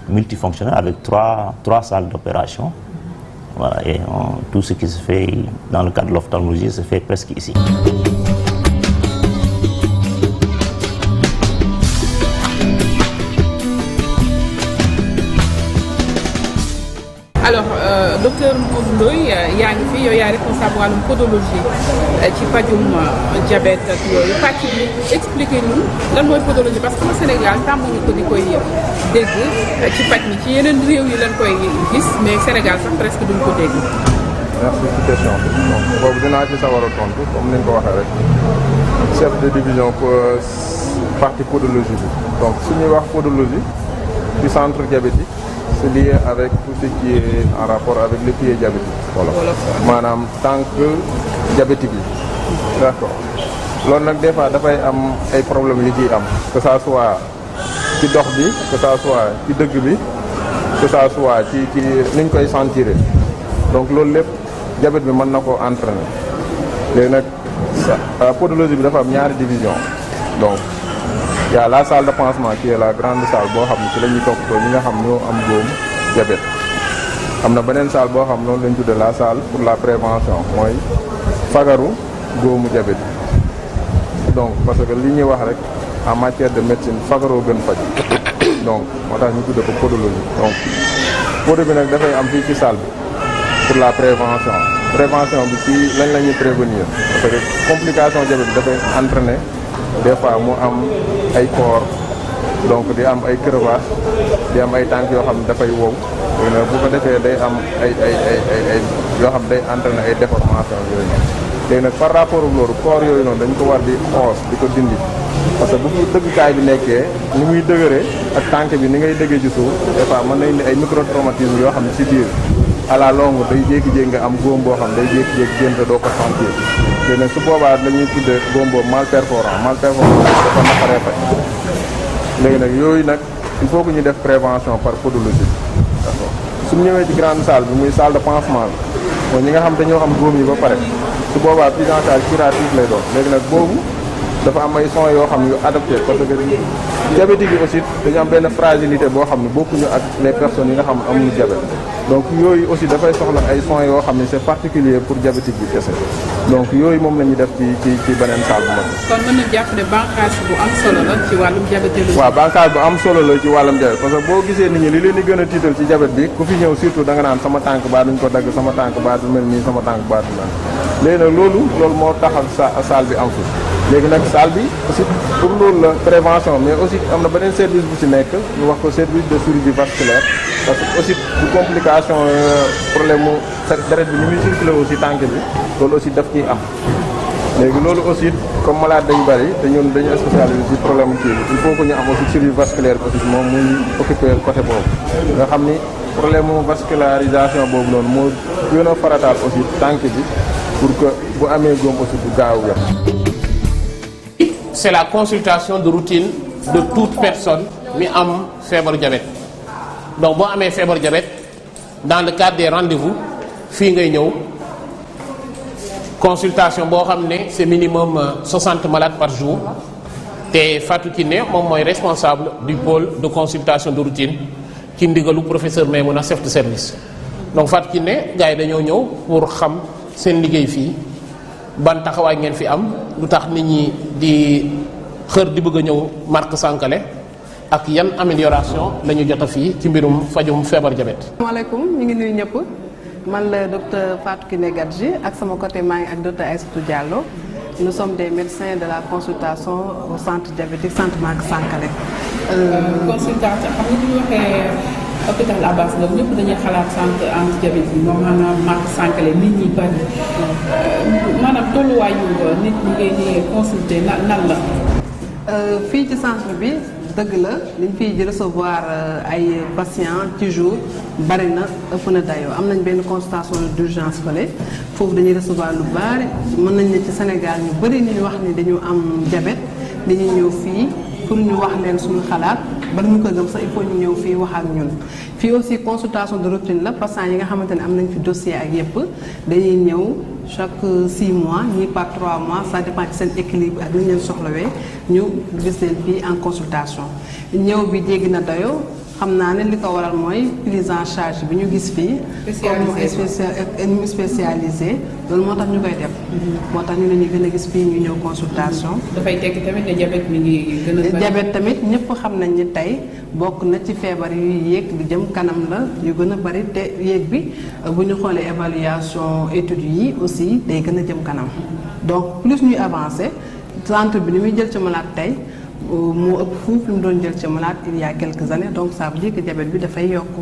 multifonctionnel avec trois salles d'opération. Voilà, et tout ce qui se fait dans le cadre de l'ophtalmologie se fait presque ici. Alors docteur Modou Ndoye yaa ngi fi yow yaa responsable wàllum podologie ci pajum diabète ak yooyu pàcc bi expliqué ñun lan mooy podologie parce que Sénégal tàmmuñu ko di koy dégg ci paj mi ci yeneen réew yi lañ koy gis mais Sénégal sax presque duñ ko dégg. merci ci question bi donc boobu dinaa ci sawar a tontu comme ni nga ko waxee rek chef de division partie podologie bi donc su ñuy wax podologie du centre diabétique. C'est lié avec tout ce qui est en rapport avec le pied diabétique. Voilà. maanaam tànk diabétique yi. d'accord loolu nag des fois dafay am ay problèmes yu ciy am que ça soit ci dox bi que ça soit ci dëgg bi que ça soit ci ni ñu koy sentir donc loolu lépp diabète bi mën na ko entraîner léegi nag podologie bi dafa am ñaari division donc. Il y a la salle de pansement qui est la grande salle boo xam ne ci la ñuy toppatoo ñi nga xam ñoo am góom diabète am na beneen salle boo xam noonu lañ tudde la salle pour la prévention mooy fagaru góomu diabète donc parce que li ñuy wax rek en matière de médecine fagaroo gën faj donc moo tax ñu tudde ko podologie. donc podo bi nag dafay am fii ci salle bi pour la prévention bi ci lañ la ñuy prévenir parce que complication diabète bi dafay entraîner des fois mu am ay corps donc di am ay crevasse di am ay tànk yoo xam ne dafay wow léegi nag bu ko defee day am ay yoo xam day entraîner ay déformation yooyu noonu léegi nag par rapport ak loolu corps yooyu noonu dañ ko war di xoos di ko dindi parce que bu fi dëggukaay bi nekkee ni muy dëgëree ak tànk bi ni ngay dëggee ci suuf des fois mën na indi ay microtraumatisme yoo xam ne ci biir à la longue day jékki-jékki nga am góom boo xam day jékki-jékki génn te doo ko sentir te nag su boobaa dañuy tuddee góom boobu mal perforant dafa naqaree faj léegi nag yooyu nag il faut que ñu def prévention par podologie d'accord suñu ñëwee ci grande salle bi muy salle de pansement bi mooy ñi nga xam dañoo am góom yi ba pare su boobaa prise en charge curative lay doon léegi nag boobu dafa am ay soins yoo xam ne yu adapté parce que diabétique yi aussi dañu am benn fragilité boo xam ne bokkuñu ak les personnes yi nga xam ne amuñu diabète donc yooyu aussi dafay soxla ay soins yoo xam ne c'est particulier pour diabétique bi kese donc yooyu moom la ñuy def ci beneen salle bu mag. kon mën na jàpp ne bànqaas bu am solo la ci wàllum diabétologie. waaw bànqaas bu am solo la ci wàllum diabète parce que boo gisee nit ñi li leen di gën a tiital ci diabète bi ku fi ñëw surtout da nga naan sama tànk baa duñ ko dagg sama tànk baa du mel nii sama tànk baa du mel léegi nag loolu moo taxal salle bi am fi léegi nag salle bi aussi pour loolu la prévention mais aussi am na beneen service bu ci nekk ñu wax ko service de chirurgie vasculaire parce que aussi du complication problème mu deret bi ni muy circulé aussi tànk bi loolu aussi daf ciy am léegi loolu aussi comme malade dañu bari te ñun dañu spécialisé ci problème kii bi il faut que ñu am aussi chirurgie vasculaire bi aussi moom muy occupé côté boobu nga xam ni problème mu vascularisation boobu noonu moo gën a farataal aussi tànk bi pour que bu amee góom aussi du gaaw ya c'est la consultation de routine de toute personne mi am feebaru diabète donc boo amee feebaru diabète dans le cadre des rendez-vous fii ngay ñëw consultation boo xam ne c'est minimum 60 malades par jour te Fatou Kiné moom mooy responsable du pôle de consultation de routine ci ndigalu professeur Maimouna chef de service donc Fatou Kiné gars yi dañoo ñëw pour xam seen liggéey fii ban taxawaay ngeen fi am lu tax nit ñi di xër di bëgg a ñëw Marc Sankalé ak yan amélioration la ñu jot a fii ci mbirum fajum feebar diabète. asalaamaaleykum ñu ngi nuyu ñëpp man la docteur Fatou Kiné Gadji ak sama côté maa ngi ak docteur Aïssatou Diallo nous sommes des médecins de la consultation au centre diabétique centre Marc Sankalé. consultation xam nga bu ñu waxee hôpital Abass Ndao ñëpp dañuy xalaat centre anti-diabétique moom maanaam Marc Sankalé nit ñi bari maanaam tolluwaayu nit ñi ngay di consulter nan la. fii ci centre bi dëgg la liñ fiy recevoir ay patients ci jour bari na ëpp na dayoo am nañ benn consultation d'urgence fële foofu dañuy recevoir lu bari mën nañ ne ci Sénégal ñu bari ni ñu wax ni dañu am diabète dañuy ñëw fii pour ñu wax leen suñu xalaat bala ñu ko gëm sax il faut ñu ñëw fii wax ak ñun fii aussi consultation de routine la patients yi nga xamante ne am nañ fi dossier ak yépp dañuy ñëw chaque 6 mois ñii par 3 mois ça dépend ci seen équilibre ak li ñu leen soxlawee ñu gis leen fii en consultation ñëw bi jéggi na dayoo xam naa ne li ko waral mooy prise en charge bi ñu gis fii comme spécialisé loolu moo tax ñu koy def moo tax ñu ne ñu gën a gis fii ñu ñëw consultation dafay tekki tamit ne diabète mi ngi gën a bari. diabète tamit ñëpp xam nañ ni tey bokk na ci feebar yu yéeg lu jëm kanam la yu gën a bari te yéeg bi bu ñu xoolee évaluation études yi aussi day gën a jëm kanam donc plus ñuy avancer centre bi ni muy jël ci malade tey moo ëpp fuuf li mu doon jël ci malade il y a quelques années donc ça veut dire que diabète bi dafay yokku.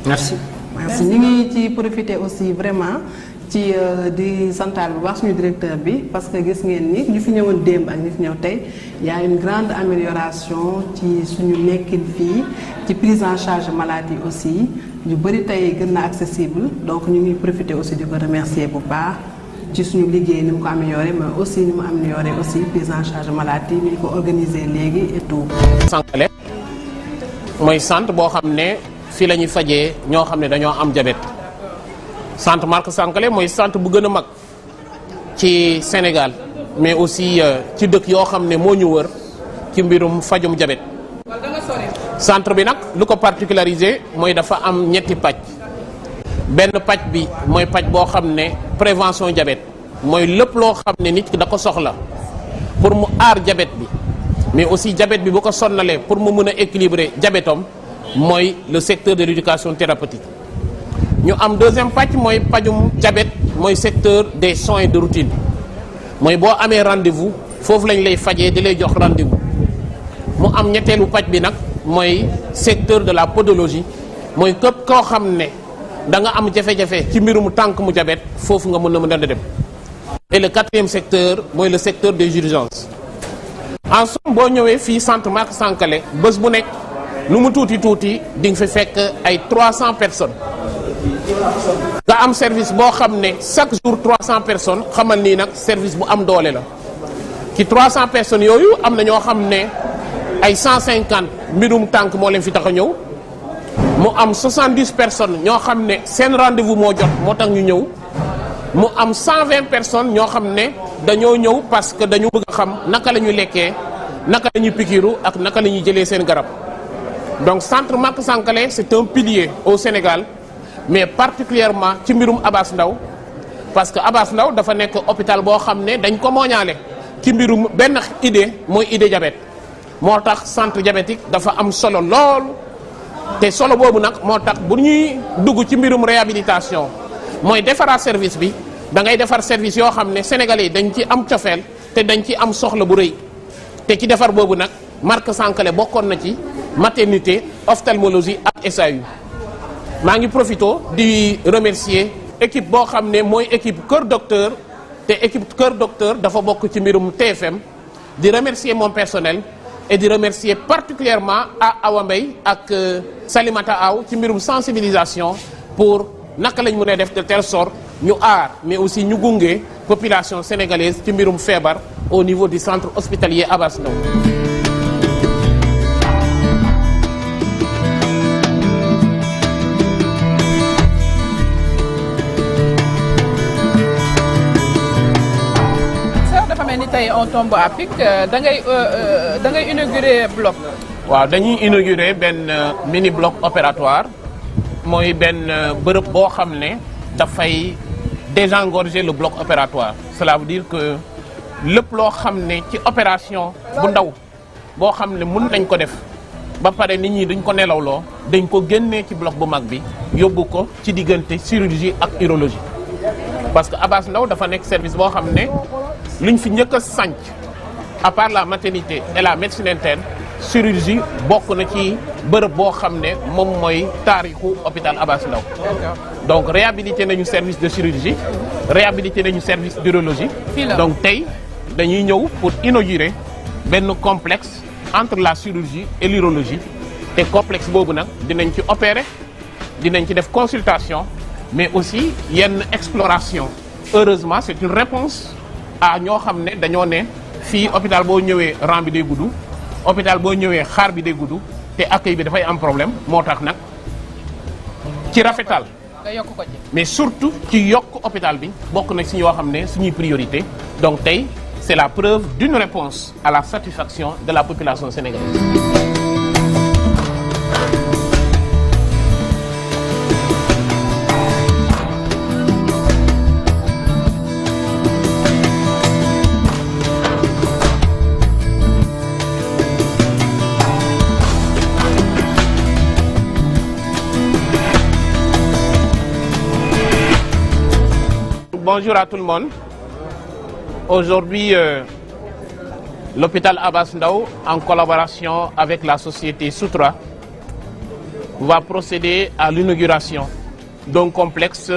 merci. merci ñu ngi ci profiter aussi vraiment ci di santaal bu baax suñu directeur bi parce que gis ngeen ni ñu fi ñëwoon démb ak ñu fi ñëw tey y a une grande amélioration ci suñu nekkin fii ci prise en charge maladie aussi yu bëri tey gën na accessible donc ñu ngi profiter aussi di ko remercier bu baax ci suñu liggéey ni mu ko amélioré mais aussi ni mu amélioré aussi prise en charge maladie ni ñu ko organiser léegi et tout. Sankalé mooy centre boo xam ne fii la ñuy fajee ñoo xam ne dañoo am diabète centre Marc Sankalé mooy centre bu gën a mag ci Sénégal mais aussi ci dëkk yoo xam ne moo ñu wër ci mbirum fajum diabète centre bi nag lu ko particularisé mooy dafa am ñetti pàcc benn pàcc bi mooy pàcc boo xam ne prévention diabète mooy lépp loo xam ne nit ki da ko soxla pour mu aar diabète bi mais aussi diabète bi bu ko sonnalee pour mu mën a équilibrer diabètom mooy le secteur de l'éducation thérapeutique. ñu am deuxième pàcc mooy pajum diabète mooy secteur des soins de routine mooy boo amee rendez-vous foofu lañ lay fajee di lay jox rendez-vous. mu am ñetteelu pàcc bi nag mooy secteur de la podologie mooy képp koo xam ne da nga am jafe-jafe ci mbirum tànk mu diabète foofu nga mën a dem. et le quatrième secteur mooy le secteur des urgences. en somme boo ñëwee fii centre Marc Sankalé bés bu nekk lu mu tuuti di nga fi fekk ay 300 personnes. nga am service boo xam ne chaque jour 300 personnes xamal nii nag service bu am doole la ci 300 personnes yooyu am na ñoo xam ne ay 150 mbirum tànk moo leen fi tax a ñëw mu am 70 personnes ñoo xam ne seen rendez-vous moo jot moo tax ñu ñëw mu am 120 personnes ñoo xam ne dañoo ñëw parce que dañu bëgg a xam naka la ñuy lekkee naka la ñuy pikiru ak naka la ñuy jëlee seen garab. donc centre Marc Sankalé c'est un pilier au Sénégal mais particulièrement ci mbirum Abass Ndao parce que Abass Ndao dafa nekk hôpital boo xam ne dañ ko mooñaale ci mbirum benn idée mooy idée diabète moo tax centre diabétique dafa am solo lool te solo boobu nag moo tax bu ñuy dugg ci mbirum réhabilitation mooy defaraat service bi da ngay defar service yoo xam ne sénégalais yi dañ ci am cofeel te dañ ci am soxla bu rëy te ci defar boobu nag Marc Sankalé bokkoon na ci maternité ophtalmologie ak SAU. maa ngi profito di remercier équipe boo xam ne mooy équipe Kër Docteur te équipe Kër Docteur dafa bokk ci mbirum TFM di remercier mon personnel et di remercier particulièrement à Awa Mbaye ak Salimata Aw ci mbirum sensibilisation pour naka lañ mën a def de telle sorte ñu aar mais aussi ñu gunge population sénégalaise ci mbirum feebar au niveau du centre hospitalier Abass Ndao. tey on tombe à pic da ngay inaugurer bloc. waaw dañuy inaugurer benn mini bloc opératoire mooy benn bërëb boo xam ne dafay désengorger le bloc opératoire. cela veut dire que lépp loo xam ne ci opération bu ndaw boo xam ne mun nañ ko def ba pare nit ñi duñ ko nelawloo dañ ko génnee ci bloc bu mag bi yóbbu ko ci diggante chirurgie ak urologie parce que Abass Ndao dafa nekk service boo xam ne. luñ fi njëkk a sànc à part la maternité et la médecine interne chirurgie bokk na ci bërëb boo xam ne moom mooy taarixu hôpital Abass Ndao donc réhabilité nañu service de chirurgie réhabilité nañu service d'urologie donc tey dañuy ñëw pour inaugurer benn complexe entre la chirurgie et l'urologie te complexe boobu nag dinañ ci opérer dinañ ci def consultation mais aussi yenn exploration heureusement c'est une réponse ñoo xam ne dañoo ne fii hôpital boo ñëwee rang bi day gudd hôpital boo ñëwee xaar bi day gudd te accueil bi dafay am problème moo tax nag ci rafetal nga yokk ko ci. mais surtout ci yokk hôpital bi bokk na si yoo xam ne suñuy priorité donc tey c'est la preuve d'une réponse à la satisfaction de la population sénégalaise. Bonjour à tout le monde. Aujourd'hui, l'hôpital Abass Ndao, en collaboration avec la société Soutra, va procéder à l'inauguration d'un complexe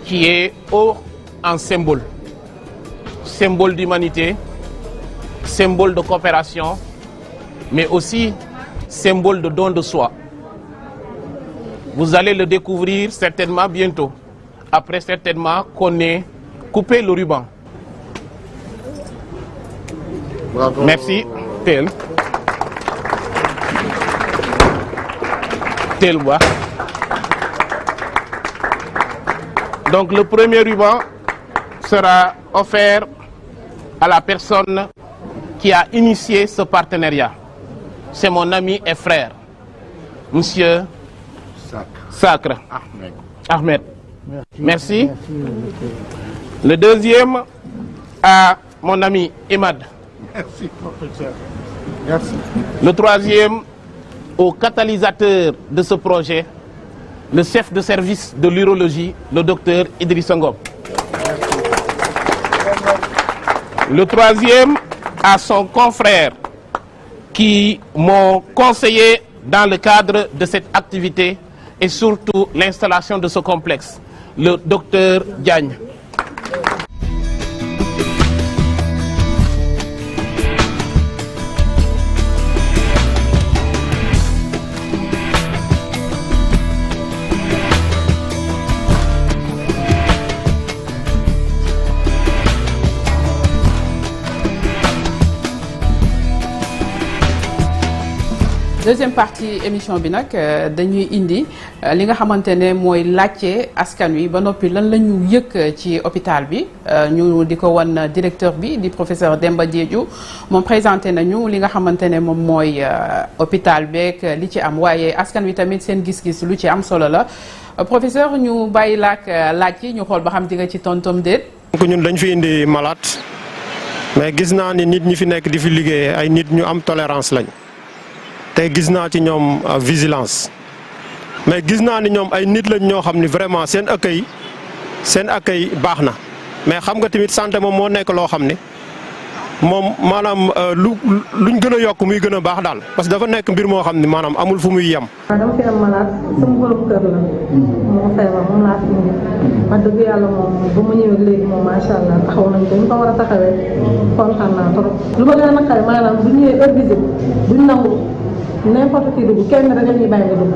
qui est haut en symbole. Symbole d'humanité, symbole de coopération, mais aussi symbole de don de soi. Vous allez le découvrir certainement bientôt. Après certainement qu'on ait coupé le ruban. Bravo. Merci. Tel. Tel bois. Donc le premier ruban sera offert à la personne qui a initié ce partenariat. C'est mon ami et frère, Monsieur Sacre. Ahmed. Merci. Le deuxième à mon ami Imad Merci, professeur. Merci. Le troisième, au catalysateur de ce projet, le chef de service de l'urologie, le docteur Idrissa Ngom. Le troisième, à son confrère qui m'ont conseillé dans le cadre de cette activité et surtout l'installation de ce complexe, le docteur Diagne. deuxième partie émission bi nag dañuy indi li nga xamante ne mooy laajte askan wi ba noppi lan la ñu yëg ci hôpital bi ñu di ko wan directeur bi di professeur Demba Diédhiou moom présenté nañu li nga xamante ne moom mooy hôpital beeg li ci am waaye askan wi tamit seen gis-gis lu ci am solo la professeur ñu bàyyi laak laaj yi ñu xool ba xam di nga ci tontom déet. donc ñun dañ fi indi malade mais gis naa ni nit ñi fi nekk di fi liggéeyee ay nit ñu am tolérance lañ. te gis naa ci ñoom vigilance mais gis naa ni ñoom ay nit lañ ñoo xam ni vraiment seen accueil baax na mais xam nga tamit santé moom moo nekk loo xam ni moom maanaam luñ gën a yokk muy gën a baax daal parce que dafa nekk mbir moo xam ni maanaam amul fu muy yem. waaw dama fi am malade sama borom kër la moo feebar moom laa fi indi wax dëgg yàlla moom ba mu ñëwee léegi moom macha allah taxaw nañ ko ñu ko war a taxawee kontaan naa trop. lu ma gën a naqare maanaam bu ñëwee heure visite duñ nangu. n'importe qui dugg kenn da nga ñuy bàyyi nga dugg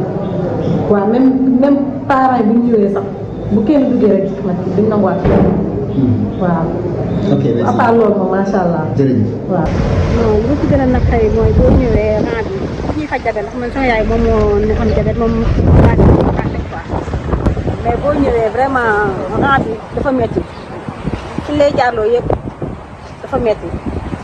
waaw même parents yi bu ñu ñëwee sax bu kenn duggee rek nag duñ nanguwaat waaw. ok merci à part loolu moom macha allah. jërëjëf waaw. non li ma ci gën a naqari mooy boo ñëwee rang bi ñuy faj jabet ndax man sama yaay moom moo ñu xam jabet moom laaj à chaque fois mais boo ñëwee vraiment rang bi dafa metti fi lay jaarloo yëpp dafa metti.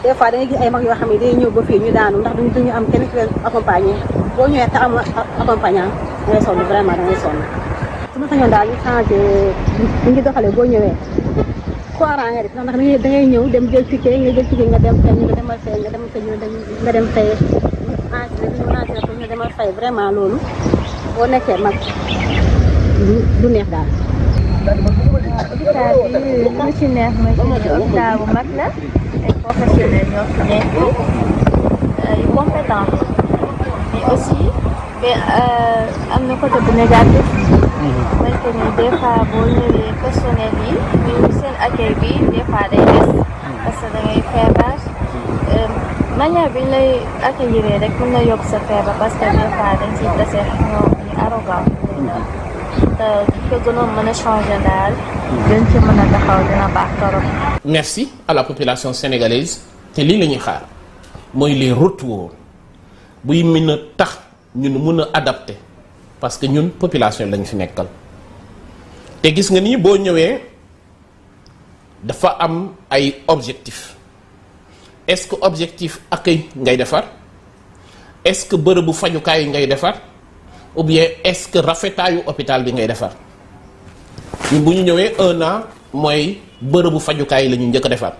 des fois da ngay gis ay mag yoo xam ne day ñëw ba fii ñu daanu ndax duñu am kenn ku leen accompagner boo ñëwee te am accompagnant da ngay sonn vraiment da ngay sonn. su ma sañoon daal ñu changé ñu ngi doxalee boo ñëwee courant nga def ndax da ngay ñëw dem jël ticket nga dem fay nga demal fay nga dem fay nga dem fay ñu demal fay vraiment loolu boo nekkee mag du neex daal. hôpital bi lu ci neex mooy que hôpital bu mag la. ay professionnels ñoo fi nekk yu compétent mais aussi am na côté bu négatif mooy que ni des fois boo ñëwee personnel yi ñu seen accueil bi des fois day des parce que da ngay feebar manière bi ñu lay accueillir rek mën na yokk sa feebar parce que des fois dañ ciy tase ñoo ñu arrogant te ko gënoon mën a changer daal gën ci mën a taxaw dina baax torop. Merci à la population sénégalaise te lii la ñuy xaar mooy les retours buy mën a tax ñun mun a adapter parce que ñun population lañ fi nekkal te gis nga ni boo ñëwee dafa am ay objectifs est-ce que objectif accueil ngay defar est-ce que bërëbu fajukaay ngay defar ou bien est-ce que rafetaayu hôpital bi ngay defar ñun bu ñu ñëwee 1 an mooy bërëbu fajukaay la ñu njëkk a defar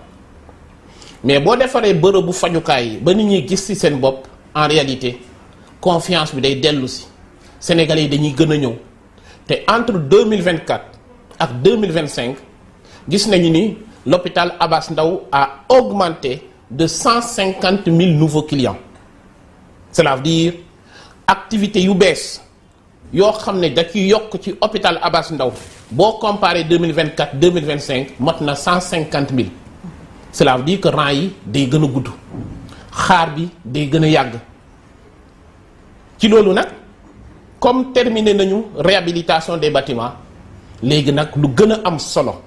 mais boo defaree bërëbu fajukaay yi ba nit ñi gis ci seen bopp en réalité confiance bi day dellu si Sénégalais yi dañuy gën a ñëw te entre 2024 ak 2025 gis nañu ni l'hôpital Abass Ndao a augmenté de 150 000 nouveaux clients cela veut dire activité yu bees yoo xam ne da ci yokk ci hôpital Abass Ndao boo comparé 2024 2025 mot na 150 000 cela veut dire que rang yi day gën a gudd xaar bi day gën a yàgg ci loolu nag comme terminé nañu réhabilitation des bâtiments léegi nag lu gën a am solo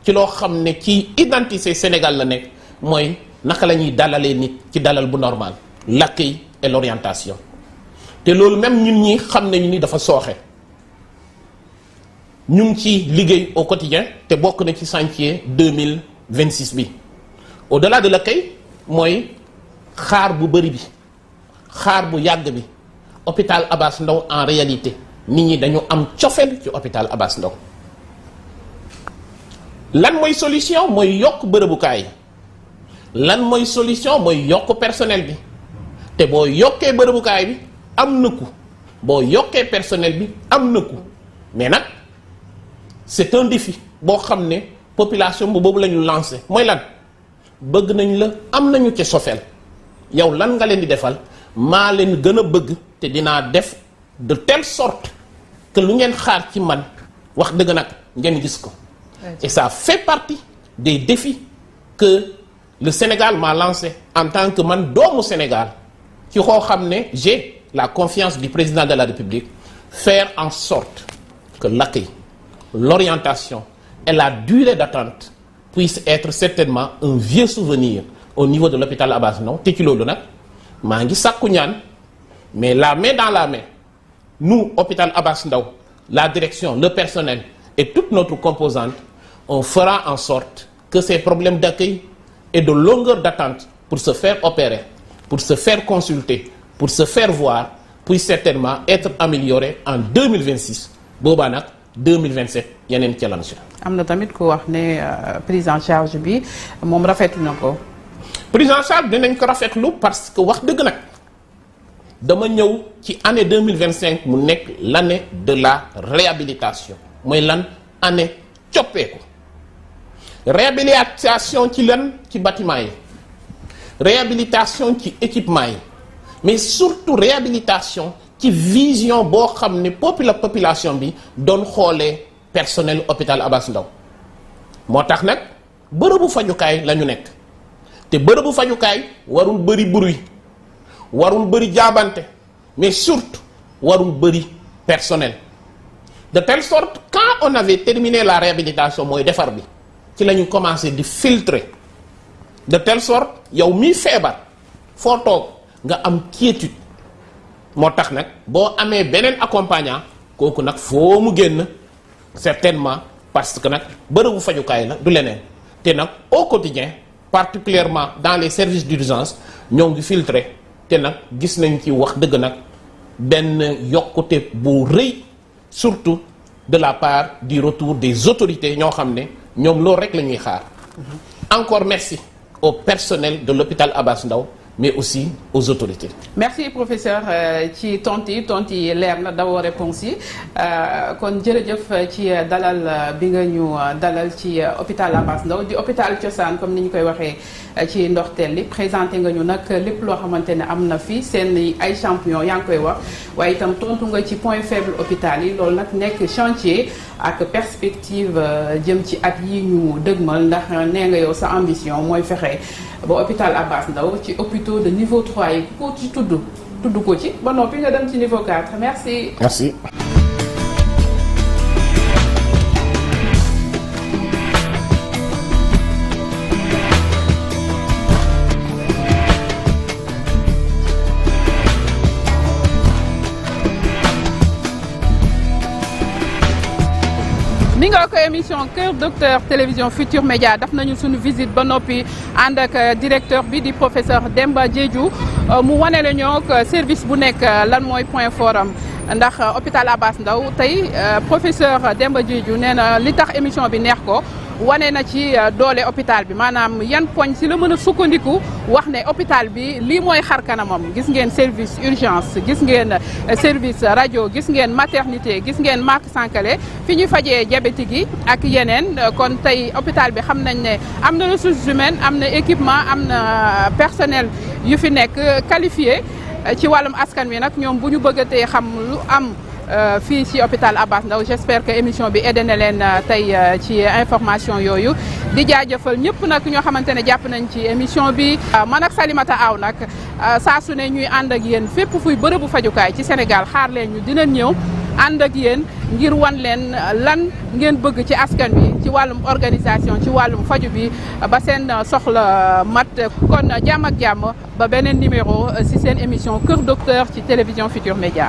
ci loo xam ne ci identité Sénégal la nekk mooy naka la ñuy dalalee nit ci dalal bu normal l'accueil et l'orientation te loolu même ñun ñi xam nañu ni dafa sooxe ñu ngi ci liggéey au quotidien te bokk na ci chantier 2026 bi au-delà de l'accueil mooy xaar bu bëri bi xaar bu yàgg bi hôpital Abass Ndao en réalité nit ñi dañu am cofeel ci hôpital Abass Ndao lan mooy solution mooy yokk bërëbukaay lan mooy solution mooy yokk personnel bi te boo yokkee bërëbukaay bi am na coût boo yokkee personnel bi am na coût mais nag c'est un défi boo xam ne population bu boobu la ñu lancé mooy lan bëgg nañ la am nañu ci sofel yow lan nga leen di defal maa leen gën a bëgg te dinaa def de telle sorte que lu ngeen xaar ci man wax dëgg nag ngeen gis ko et ça fait partie des défis que le Sénégal m'a lancé en tant que man doomu Sénégal ci koo xam ne j'ai la confiance du président de la République faire en sorte que l'accueil, l'orientation et la durée d'attente puissent être certainement un vieux souvenir au niveau de l'hôpital Abass Ndao te ci loolu nag maa ngi sàkku ñaan mais la main dans la main nous hôpital Abass Ndao la direction, le personnel et toute notre composante on fera en sorte que ces problèmes d'accueil et de longueur d'attente pour se faire opérer, pour se faire consulter, pour se faire voir puissent certainement être améliorés en 2026 boobaa nag 2027 yeneen challenge. am na tamit ku wax ne prise en charge bi moom rafetlu na ko. prise en charge dinañ ko rafetlu parce que wax dëgg nag dama ñëw ci année 2025 mu nekk l'année de la réhabilitation mooy lan année coppeeku réhabilitation ci lan ci bâtiment yi réhabilitation ci équipement yi mais surtout réhabilitation ci vision boo xam ne population bi doon xoolee personnel hôpital Abass Ndao moo tax nag bërëbu fajukaay la ñu nekk te bërëbu fajukaay warul bëri bruit warul bëri jaabante mais surtout warul bëri personnel de telle sorte quand on avait terminé la réhabilitation mooy defar bi ci la ñu commencé di filtrer de telle sorte yow miy feebar foo toog nga am quiétude moo tax nag boo amee beneen accompagnant kooku nag foo mu génn certainement parce que nag bërëbu fajukaay la du leneen te nag au quotidien particulièrement dans les services d'urgence ñoo ngi filtrer te nag gis nañ ci wax dëgg nag benn yokkute bu rëy surtout de la part du retour des autorités ñoo xam ne ñoom loolu rek la ñuy xaar encore merci au personnel de l'hôpital Abass Ndao mais aussi aux autorités. Merci professeur ci tontu yi leer na d'abord réponse yi kon jërëjëf ci dalal bi nga ñu dalal ci hôpital Abass Ndao di hôpital cosaan comme ni ñu koy waxee ci ndorteel li présenté nga ñu nag lépp loo xamante ne am na fi seen ay champion yaa ngi koy wax waaye itam tontu nga ci point faible hôpital yi loolu nag nekk chantier ak perspective jëm ci at yi ñu dëgmal ndax nee nga yow sa ambition mooy fexe ba hôpital Abass Ndao ci hôpitaux de niveau 3 yi ku ko ci tudd ko ci ba noppi nga dem ci niveau 4 merci. Merci. mi nga ko émission Kër Docteur télévision Futur Média daf nañu suñu visite ba noppi ànd ak directeur bi di professeur Demba Diédhiou mu wane la ñoo service bu nekk lan mooy point fort am ndax hôpital Abass Ndao tey professeur Demba Diédhiou nee na li tax émission bi neex ko wane na ci doole hôpital bi maanaam yan poñ si la mën a sukkandiku wax ne hôpital bi lii mooy xar kanamam gis ngeen service urgence gis ngeen service rajo gis ngeen maternité gis ngeen Marc Sankalé fi ñu fajee diabétique yi ak yeneen kon tey hôpital bi xam nañ ne am na ressources humaines am na équipement am na personnel yu fi nekk qualifié ci wàllum askan wi nag ñoom bu ñu bëggatee xam lu am fii ci hôpital Abass Ndao j'espère que émission bi aidé na leen tey ci information yooyu di jaajëfal ñëpp nag ñoo xamante ne jàpp nañ ci émission bi man ak Salimata Aw nag saa su ne ñuy ànd ak yéen fépp fuy bërëbu fajukaay ci Sénégal xaar leen ñu dinañ ñëw ànd ak yéen ngir wan leen lan ngeen bëgg ci askan wi ci wàllum organisation ci wàllum faju bi ba seen soxla mat kon jàmm ak jàmm ba beneen numéro ci seen émission Kër Docteur ci télévision Futur Média